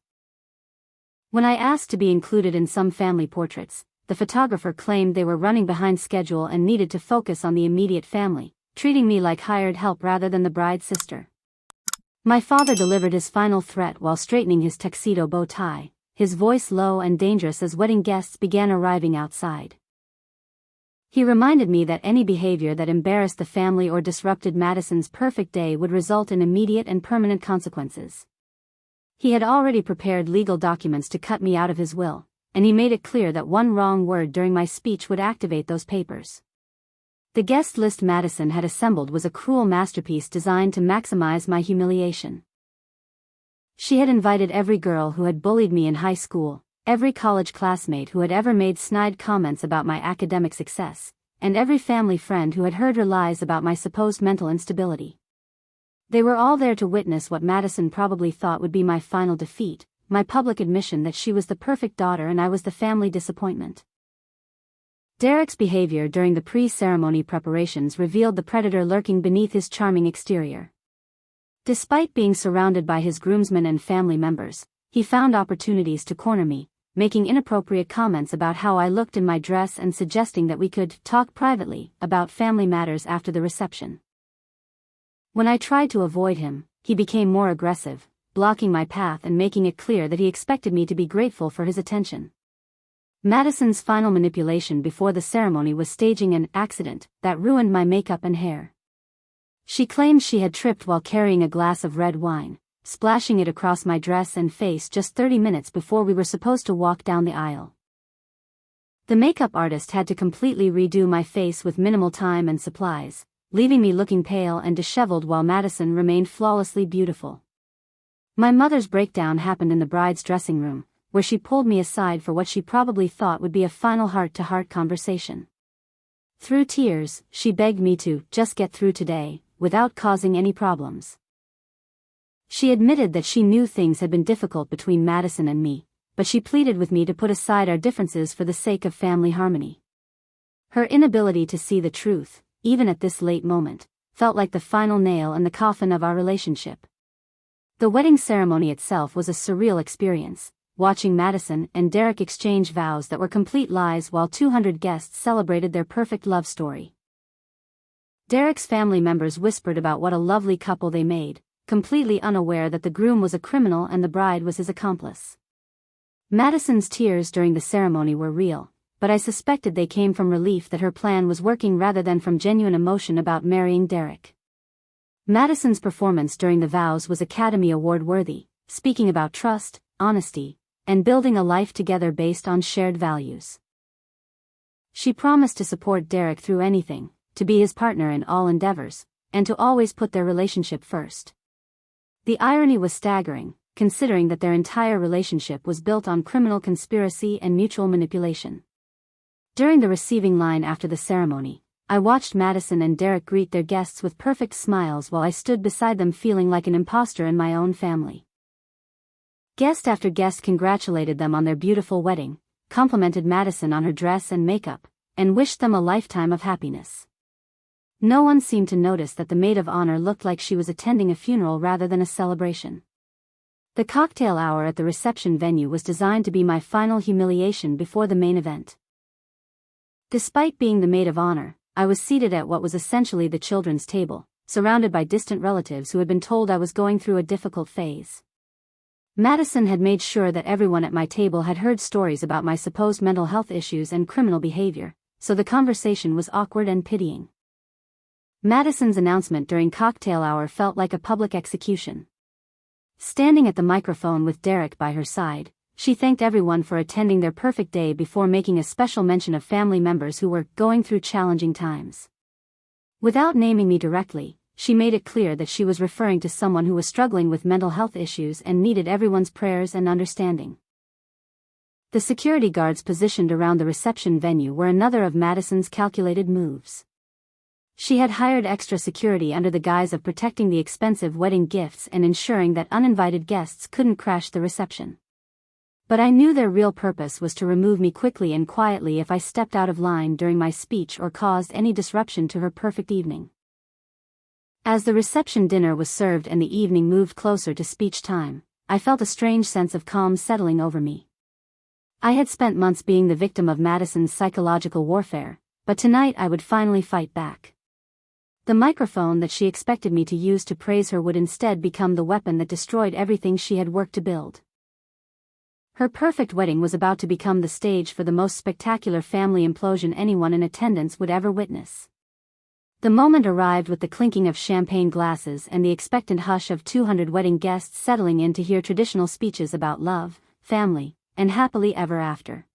[SPEAKER 1] When I asked to be included in some family portraits, the photographer claimed they were running behind schedule and needed to focus on the immediate family, treating me like hired help rather than the bride's sister. My father delivered his final threat while straightening his tuxedo bow tie, his voice low and dangerous as wedding guests began arriving outside. He reminded me that any behavior that embarrassed the family or disrupted Madison's perfect day would result in immediate and permanent consequences. He had already prepared legal documents to cut me out of his will, and he made it clear that one wrong word during my speech would activate those papers. The guest list Madison had assembled was a cruel masterpiece designed to maximize my humiliation. She had invited every girl who had bullied me in high school, every college classmate who had ever made snide comments about my academic success, and every family friend who had heard her lies about my supposed mental instability. They were all there to witness what Madison probably thought would be my final defeat, my public admission that she was the perfect daughter and I was the family disappointment. Derek's behavior during the pre-ceremony preparations revealed the predator lurking beneath his charming exterior. Despite being surrounded by his groomsmen and family members, he found opportunities to corner me, making inappropriate comments about how I looked in my dress and suggesting that we could talk privately about family matters after the reception. When I tried to avoid him, he became more aggressive, blocking my path and making it clear that he expected me to be grateful for his attention. Madison's final manipulation before the ceremony was staging an accident that ruined my makeup and hair. She claimed she had tripped while carrying a glass of red wine, splashing it across my dress and face just 30 minutes before we were supposed to walk down the aisle. The makeup artist had to completely redo my face with minimal time and supplies, leaving me looking pale and disheveled while Madison remained flawlessly beautiful. My mother's breakdown happened in the bride's dressing room, where she pulled me aside for what she probably thought would be a final heart-to-heart conversation. Through tears, she begged me to just get through today, without causing any problems. She admitted that she knew things had been difficult between Madison and me, but she pleaded with me to put aside our differences for the sake of family harmony. Her inability to see the truth, even at this late moment, felt like the final nail in the coffin of our relationship. The wedding ceremony itself was a surreal experience, watching Madison and Derek exchange vows that were complete lies while 200 guests celebrated their perfect love story. Derek's family members whispered about what a lovely couple they made, completely unaware that the groom was a criminal and the bride was his accomplice. Madison's tears during the ceremony were real, but I suspected they came from relief that her plan was working rather than from genuine emotion about marrying Derek. Madison's performance during the vows was Academy Award worthy, speaking about trust, honesty, and building a life together based on shared values. She promised to support Derek through anything, to be his partner in all endeavors, and to always put their relationship first. The irony was staggering, considering that their entire relationship was built on criminal conspiracy and mutual manipulation. During the receiving line after the ceremony, I watched Madison and Derek greet their guests with perfect smiles while I stood beside them feeling like an imposter in my own family. Guest after guest congratulated them on their beautiful wedding, complimented Madison on her dress and makeup, and wished them a lifetime of happiness. No one seemed to notice that the maid of honor looked like she was attending a funeral rather than a celebration. The cocktail hour at the reception venue was designed to be my final humiliation before the main event. Despite being the maid of honor, I was seated at what was essentially the children's table, surrounded by distant relatives who had been told I was going through a difficult phase. Madison had made sure that everyone at my table had heard stories about my supposed mental health issues and criminal behavior, so the conversation was awkward and pitying. Madison's announcement during cocktail hour felt like a public execution. Standing at the microphone with Derek by her side, she thanked everyone for attending their perfect day before making a special mention of family members who were going through challenging times. Without naming me directly, she made it clear that she was referring to someone who was struggling with mental health issues and needed everyone's prayers and understanding. The security guards positioned around the reception venue were another of Madison's calculated moves. She had hired extra security under the guise of protecting the expensive wedding gifts and ensuring that uninvited guests couldn't crash the reception. But I knew their real purpose was to remove me quickly and quietly if I stepped out of line during my speech or caused any disruption to her perfect evening. As the reception dinner was served and the evening moved closer to speech time, I felt a strange sense of calm settling over me. I had spent months being the victim of Madison's psychological warfare, but tonight I would finally fight back. The microphone that she expected me to use to praise her would instead become the weapon that destroyed everything she had worked to build. Her perfect wedding was about to become the stage for the most spectacular family implosion anyone in attendance would ever witness. The moment arrived with the clinking of champagne glasses and the expectant hush of 200 wedding guests settling in to hear traditional speeches about love, family, and happily ever after.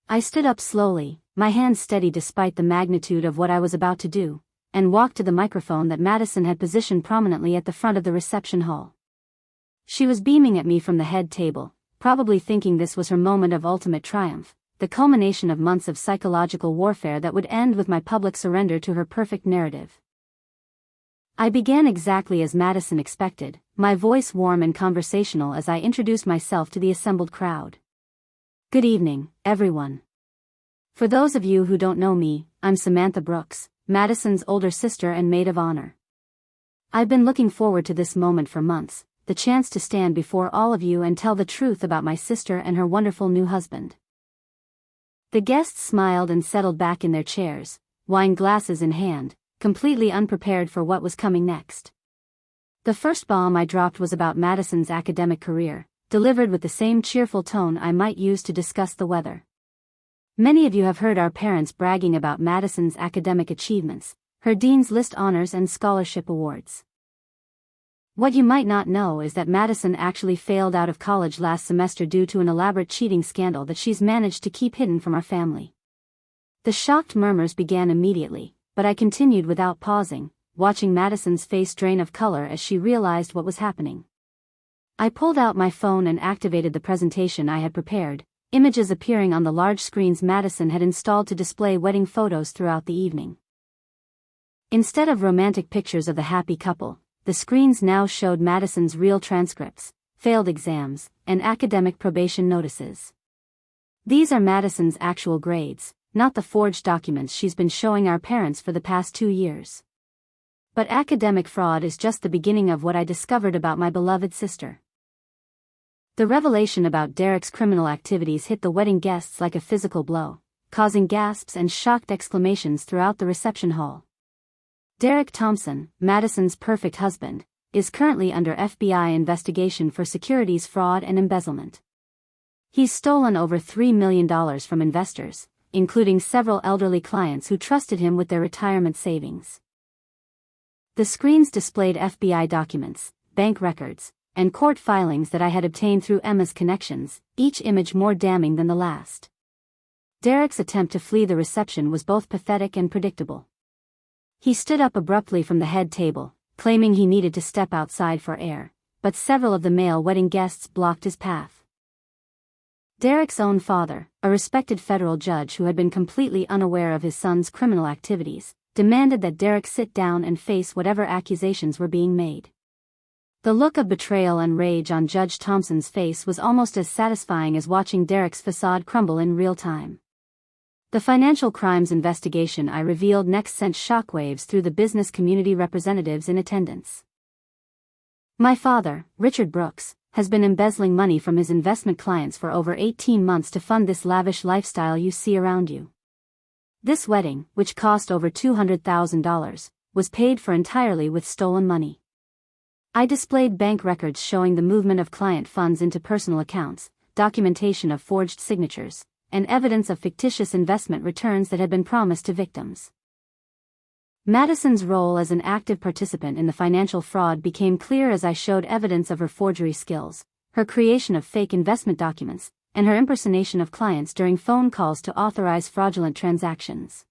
[SPEAKER 1] I stood up slowly, my hands steady despite the magnitude of what I was about to do, and walked to the microphone that Madison had positioned prominently at the front of the reception hall. She was beaming at me from the head table, probably thinking this was her moment of ultimate triumph, the culmination of months of psychological warfare that would end with my public surrender to her perfect narrative. I began exactly as Madison expected, my voice warm and conversational as I introduced myself to the assembled crowd. Good evening, everyone. For those of you who don't know me, I'm Samantha Brooks, Madison's older sister and maid of honor. I've been looking forward to this moment for months, the chance to stand before all of you and tell the truth about my sister and her wonderful new husband. The guests smiled and settled back in their chairs, wine glasses in hand, completely unprepared for what was coming next. The first bomb I dropped was about Madison's academic career, delivered with the same cheerful tone I might use to discuss the weather. Many of you have heard our parents bragging about Madison's academic achievements, her Dean's List honors and scholarship awards. What you might not know is that Madison actually failed out of college last semester due to an elaborate cheating scandal that she's managed to keep hidden from our family. The shocked murmurs began immediately, but I continued without pausing, watching Madison's face drain of color as she realized what was happening. I pulled out my phone and activated the presentation I had prepared, images appearing on the large screens Madison had installed to display wedding photos throughout the evening. Instead of romantic pictures of the happy couple, the screens now showed Madison's real transcripts, failed exams, and academic probation notices. These are Madison's actual grades, not the forged documents she's been showing our parents for the past 2 years. But academic fraud is just the beginning of what I discovered about my beloved sister. The revelation about Derek's criminal activities hit the wedding guests like a physical blow, causing gasps and shocked exclamations throughout the reception hall. Derek Thompson, Madison's perfect husband, is currently under FBI investigation for securities fraud and embezzlement. He's stolen over $3 million from investors, including several elderly clients who trusted him with their retirement savings. The screens displayed FBI documents, bank records, and court filings that I had obtained through Emma's connections, each image more damning than the last. Derek's attempt to flee the reception was both pathetic and predictable. He stood up abruptly from the head table, claiming he needed to step outside for air, but several of the male wedding guests blocked his path. Derek's own father, a respected federal judge who had been completely unaware of his son's criminal activities, demanded that Derek sit down and face whatever accusations were being made. The look of betrayal and rage on Judge Thompson's face was almost as satisfying as watching Derek's facade crumble in real time. The financial crimes investigation I revealed next sent shockwaves through the business community representatives in attendance. My father, Richard Brooks, has been embezzling money from his investment clients for over 18 months to fund this lavish lifestyle you see around you. This wedding, which cost over $200,000, was paid for entirely with stolen money. I displayed bank records showing the movement of client funds into personal accounts, documentation of forged signatures, and evidence of fictitious investment returns that had been promised to victims. Madison's role as an active participant in the financial fraud became clear as I showed evidence of her forgery skills, her creation of fake investment documents, and her impersonation of clients during phone calls to authorize fraudulent transactions.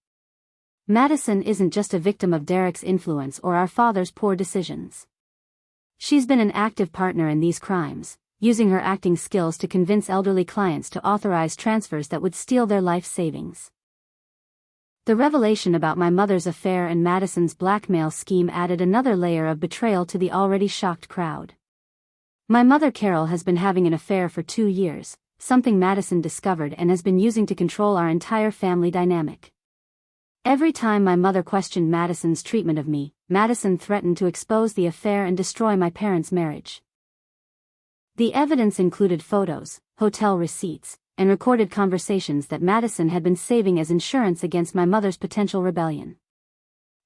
[SPEAKER 1] Madison isn't just a victim of Derek's influence or our father's poor decisions. She's been an active partner in these crimes, using her acting skills to convince elderly clients to authorize transfers that would steal their life savings. The revelation about my mother's affair and Madison's blackmail scheme added another layer of betrayal to the already shocked crowd. My mother Carol has been having an affair for 2 years, something Madison discovered and has been using to control our entire family dynamic. Every time my mother questioned Madison's treatment of me, Madison threatened to expose the affair and destroy my parents' marriage. The evidence included photos, hotel receipts, and recorded conversations that Madison had been saving as insurance against my mother's potential rebellion.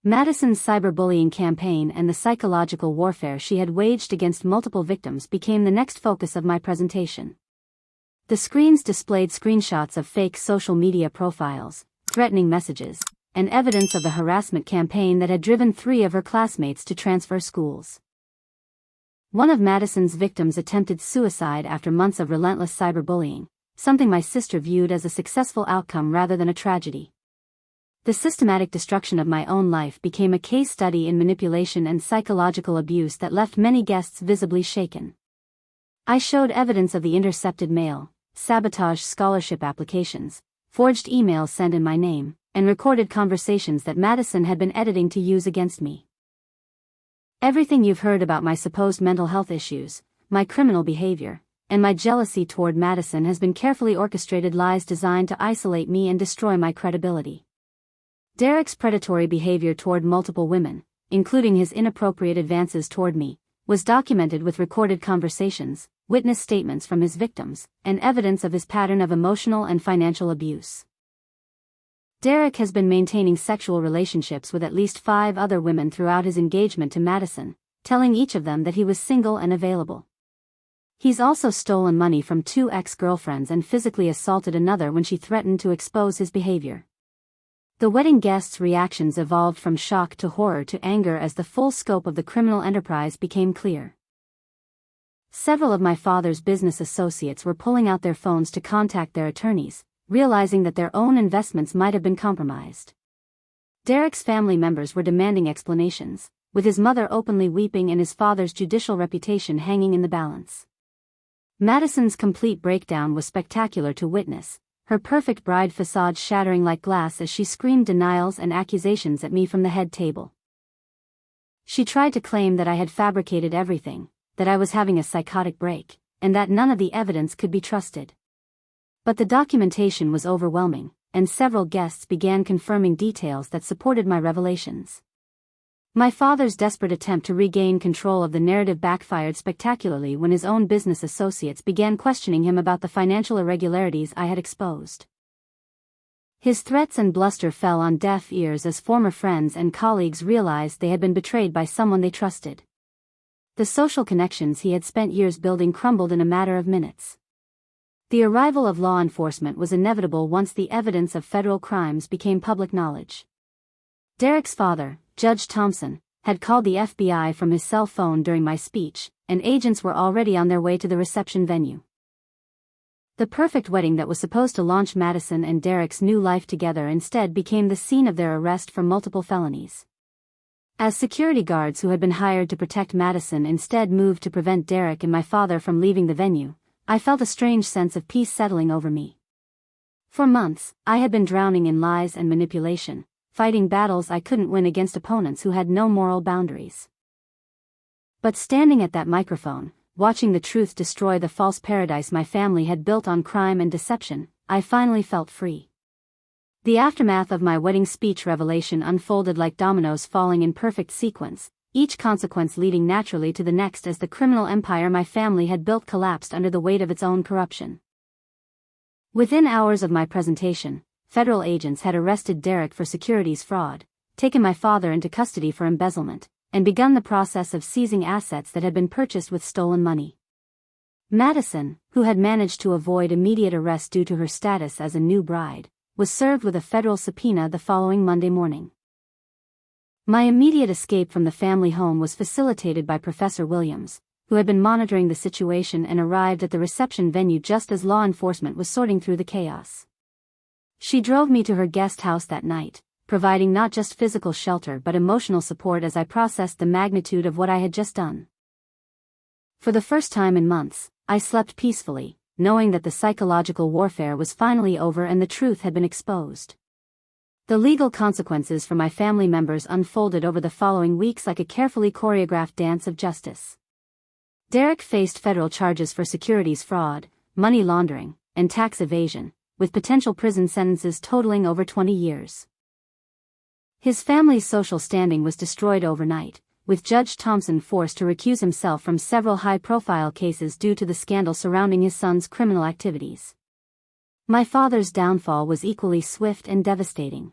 [SPEAKER 1] Madison's cyberbullying campaign and the psychological warfare she had waged against multiple victims became the next focus of my presentation. The screens displayed screenshots of fake social media profiles, threatening messages, and evidence of the harassment campaign that had driven 3 of her classmates to transfer schools. One of Madison's victims attempted suicide after months of relentless cyberbullying, something my sister viewed as a successful outcome rather than a tragedy. The systematic destruction of my own life became a case study in manipulation and psychological abuse that left many guests visibly shaken. I showed evidence of the intercepted mail, sabotage scholarship applications, forged emails sent in my name, and recorded conversations that Madison had been editing to use against me. Everything you've heard about my supposed mental health issues, my criminal behavior, and my jealousy toward Madison has been carefully orchestrated lies designed to isolate me and destroy my credibility. Derek's predatory behavior toward multiple women, including his inappropriate advances toward me, was documented with recorded conversations, witness statements from his victims, and evidence of his pattern of emotional and financial abuse. Derek has been maintaining sexual relationships with at least 5 other women throughout his engagement to Madison, telling each of them that he was single and available. He's also stolen money from 2 ex-girlfriends and physically assaulted another when she threatened to expose his behavior. The wedding guests' reactions evolved from shock to horror to anger as the full scope of the criminal enterprise became clear. Several of my father's business associates were pulling out their phones to contact their attorneys, realizing that their own investments might have been compromised. Derek's family members were demanding explanations, with his mother openly weeping and his father's judicial reputation hanging in the balance. Madison's complete breakdown was spectacular to witness, her perfect bride facade shattering like glass as she screamed denials and accusations at me from the head table. She tried to claim that I had fabricated everything, that I was having a psychotic break, and that none of the evidence could be trusted. But the documentation was overwhelming, and several guests began confirming details that supported my revelations. My father's desperate attempt to regain control of the narrative backfired spectacularly when his own business associates began questioning him about the financial irregularities I had exposed. His threats and bluster fell on deaf ears as former friends and colleagues realized they had been betrayed by someone they trusted. The social connections he had spent years building crumbled in a matter of minutes. The arrival of law enforcement was inevitable once the evidence of federal crimes became public knowledge. Derek's father, Judge Thompson, had called the FBI from his cell phone during my speech, and agents were already on their way to the reception venue. The perfect wedding that was supposed to launch Madison and Derek's new life together instead became the scene of their arrest for multiple felonies. As security guards who had been hired to protect Madison instead moved to prevent Derek and my father from leaving the venue, I felt a strange sense of peace settling over me. For months, I had been drowning in lies and manipulation, fighting battles I couldn't win against opponents who had no moral boundaries. But standing at that microphone, watching the truth destroy the false paradise my family had built on crime and deception, I finally felt free. The aftermath of my wedding speech revelation unfolded like dominoes falling in perfect sequence, each consequence leading naturally to the next as the criminal empire my family had built collapsed under the weight of its own corruption. Within hours of my presentation, federal agents had arrested Derek for securities fraud, taken my father into custody for embezzlement, and begun the process of seizing assets that had been purchased with stolen money. Madison, who had managed to avoid immediate arrest due to her status as a new bride, was served with a federal subpoena the following Monday morning. My immediate escape from the family home was facilitated by Professor Williams, who had been monitoring the situation and arrived at the reception venue just as law enforcement was sorting through the chaos. She drove me to her guest house that night, providing not just physical shelter but emotional support as I processed the magnitude of what I had just done. For the first time in months, I slept peacefully, knowing that the psychological warfare was finally over and the truth had been exposed. The legal consequences for my family members unfolded over the following weeks like a carefully choreographed dance of justice. Derek faced federal charges for securities fraud, money laundering, and tax evasion, with potential prison sentences totaling over 20 years. His family's social standing was destroyed overnight, with Judge Thompson forced to recuse himself from several high-profile cases due to the scandal surrounding his son's criminal activities. My father's downfall was equally swift and devastating.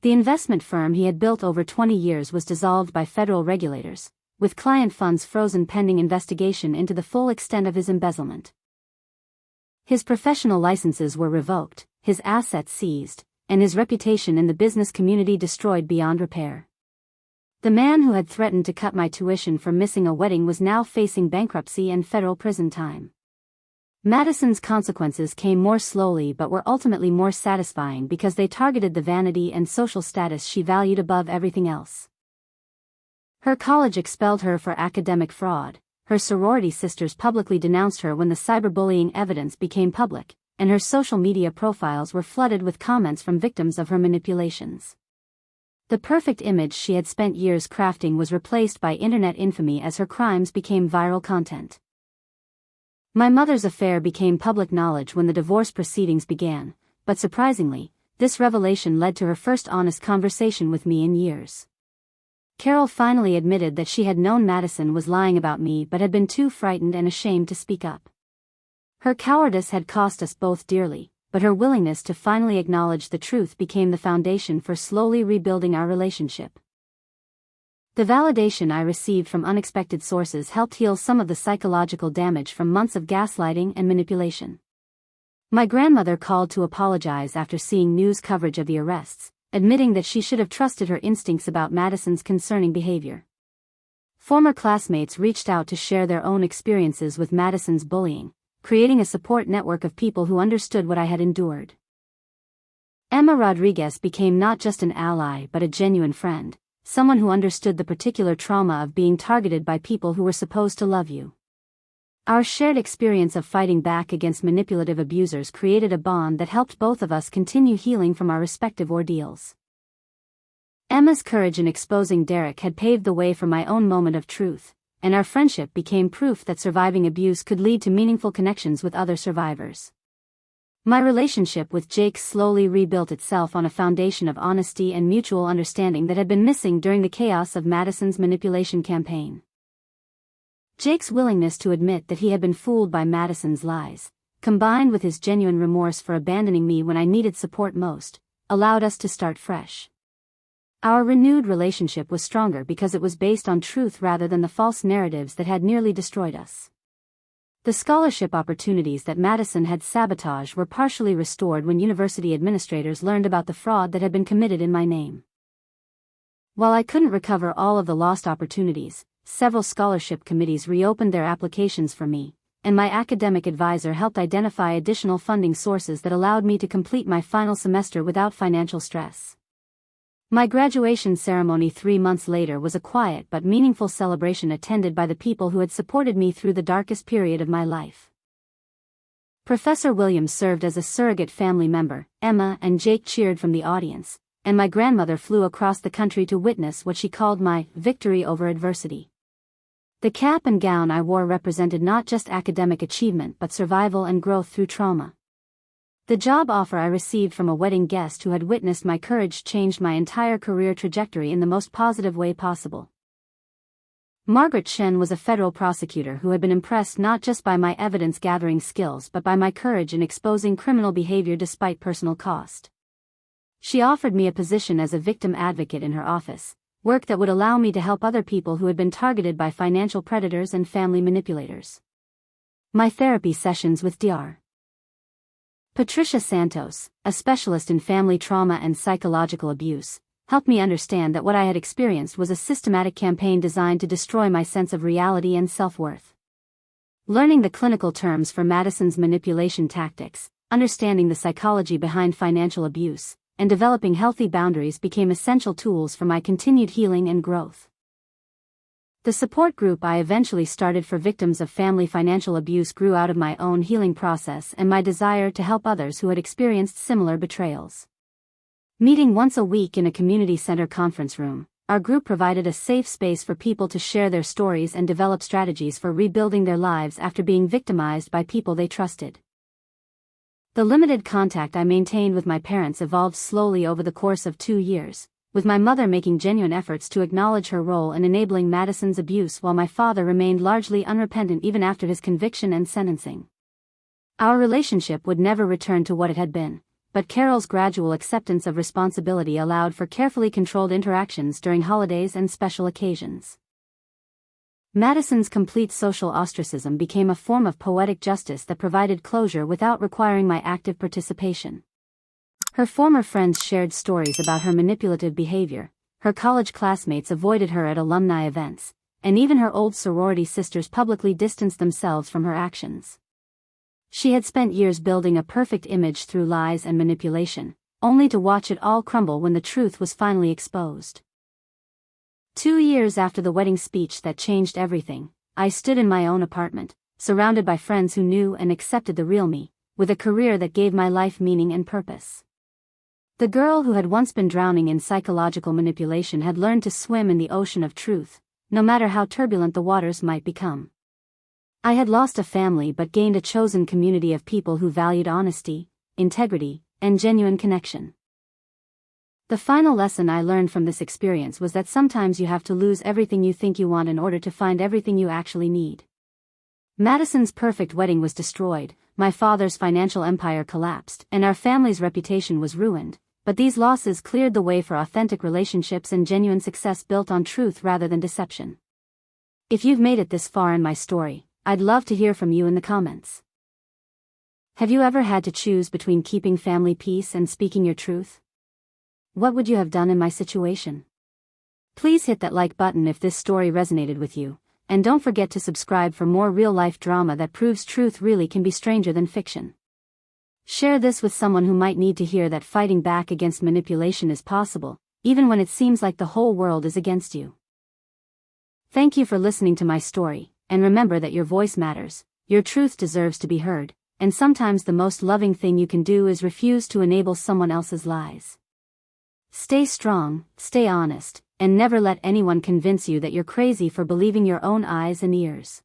[SPEAKER 1] The investment firm he had built over 20 years was dissolved by federal regulators, with client funds frozen pending investigation into the full extent of his embezzlement. His professional licenses were revoked, his assets seized, and his reputation in the business community destroyed beyond repair. The man who had threatened to cut my tuition for missing a wedding was now facing bankruptcy and federal prison time. Madison's consequences came more slowly but were ultimately more satisfying because they targeted the vanity and social status she valued above everything else. Her college expelled her for academic fraud, her sorority sisters publicly denounced her when the cyberbullying evidence became public, and her social media profiles were flooded with comments from victims of her manipulations. The perfect image she had spent years crafting was replaced by internet infamy as her crimes became viral content. My mother's affair became public knowledge when the divorce proceedings began, but surprisingly, this revelation led to her first honest conversation with me in years. Carol finally admitted that she had known Madison was lying about me but had been too frightened and ashamed to speak up. Her cowardice had cost us both dearly, but her willingness to finally acknowledge the truth became the foundation for slowly rebuilding our relationship. The validation I received from unexpected sources helped heal some of the psychological damage from months of gaslighting and manipulation. My grandmother called to apologize after seeing news coverage of the arrests, admitting that she should have trusted her instincts about Madison's concerning behavior. Former classmates reached out to share their own experiences with Madison's bullying, creating a support network of people who understood what I had endured. Emma Rodriguez became not just an ally but a genuine friend, someone who understood the particular trauma of being targeted by people who were supposed to love you. Our shared experience of fighting back against manipulative abusers created a bond that helped both of us continue healing from our respective ordeals. Emma's courage in exposing Derek had paved the way for my own moment of truth, and our friendship became proof that surviving abuse could lead to meaningful connections with other survivors. My relationship with Jake slowly rebuilt itself on a foundation of honesty and mutual understanding that had been missing during the chaos of Madison's manipulation campaign. Jake's willingness to admit that he had been fooled by Madison's lies, combined with his genuine remorse for abandoning me when I needed support most, allowed us to start fresh. Our renewed relationship was stronger because it was based on truth rather than the false narratives that had nearly destroyed us. The scholarship opportunities that Madison had sabotaged were partially restored when university administrators learned about the fraud that had been committed in my name. While I couldn't recover all of the lost opportunities, several scholarship committees reopened their applications for me, and my academic advisor helped identify additional funding sources that allowed me to complete my final semester without financial stress. My graduation ceremony 3 months later was a quiet but meaningful celebration attended by the people who had supported me through the darkest period of my life. Professor Williams served as a surrogate family member, Emma and Jake cheered from the audience, and my grandmother flew across the country to witness what she called my victory over adversity. The cap and gown I wore represented not just academic achievement but survival and growth through trauma. The job offer I received from a wedding guest who had witnessed my courage changed my entire career trajectory in the most positive way possible. Margaret Shen was a federal prosecutor who had been impressed not just by my evidence-gathering skills but by my courage in exposing criminal behavior despite personal cost. She offered me a position as a victim advocate in her office, work that would allow me to help other people who had been targeted by financial predators and family manipulators. My therapy sessions with Dr. Patricia Santos, a specialist in family trauma and psychological abuse, helped me understand that what I had experienced was a systematic campaign designed to destroy my sense of reality and self-worth. Learning the clinical terms for Madison's manipulation tactics, understanding the psychology behind financial abuse, and developing healthy boundaries became essential tools for my continued healing and growth. The support group I eventually started for victims of family financial abuse grew out of my own healing process and my desire to help others who had experienced similar betrayals. Meeting once a week in a community center conference room, our group provided a safe space for people to share their stories and develop strategies for rebuilding their lives after being victimized by people they trusted. The limited contact I maintained with my parents evolved slowly over the course of 2 years, with my mother making genuine efforts to acknowledge her role in enabling Madison's abuse while my father remained largely unrepentant even after his conviction and sentencing. Our relationship would never return to what it had been, but Carol's gradual acceptance of responsibility allowed for carefully controlled interactions during holidays and special occasions. Madison's complete social ostracism became a form of poetic justice that provided closure without requiring my active participation. Her former friends shared stories about her manipulative behavior, her college classmates avoided her at alumni events, and even her old sorority sisters publicly distanced themselves from her actions. She had spent years building a perfect image through lies and manipulation, only to watch it all crumble when the truth was finally exposed. 2 years after the wedding speech that changed everything, I stood in my own apartment, surrounded by friends who knew and accepted the real me, with a career that gave my life meaning and purpose. The girl who had once been drowning in psychological manipulation had learned to swim in the ocean of truth, no matter how turbulent the waters might become. I had lost a family but gained a chosen community of people who valued honesty, integrity, and genuine connection. The final lesson I learned from this experience was that sometimes you have to lose everything you think you want in order to find everything you actually need. Madison's perfect wedding was destroyed, my father's financial empire collapsed, and our family's reputation was ruined, but these losses cleared the way for authentic relationships and genuine success built on truth rather than deception. If you've made it this far in my story, I'd love to hear from you in the comments. Have you ever had to choose between keeping family peace and speaking your truth? What would you have done in my situation? Please hit that like button if this story resonated with you, and don't forget to subscribe for more real-life drama that proves truth really can be stranger than fiction. Share this with someone who might need to hear that fighting back against manipulation is possible, even when it seems like the whole world is against you. Thank you for listening to my story, and remember that your voice matters, your truth deserves to be heard, and sometimes the most loving thing you can do is refuse to enable someone else's lies. Stay strong, stay honest, and never let anyone convince you that you're crazy for believing your own eyes and ears.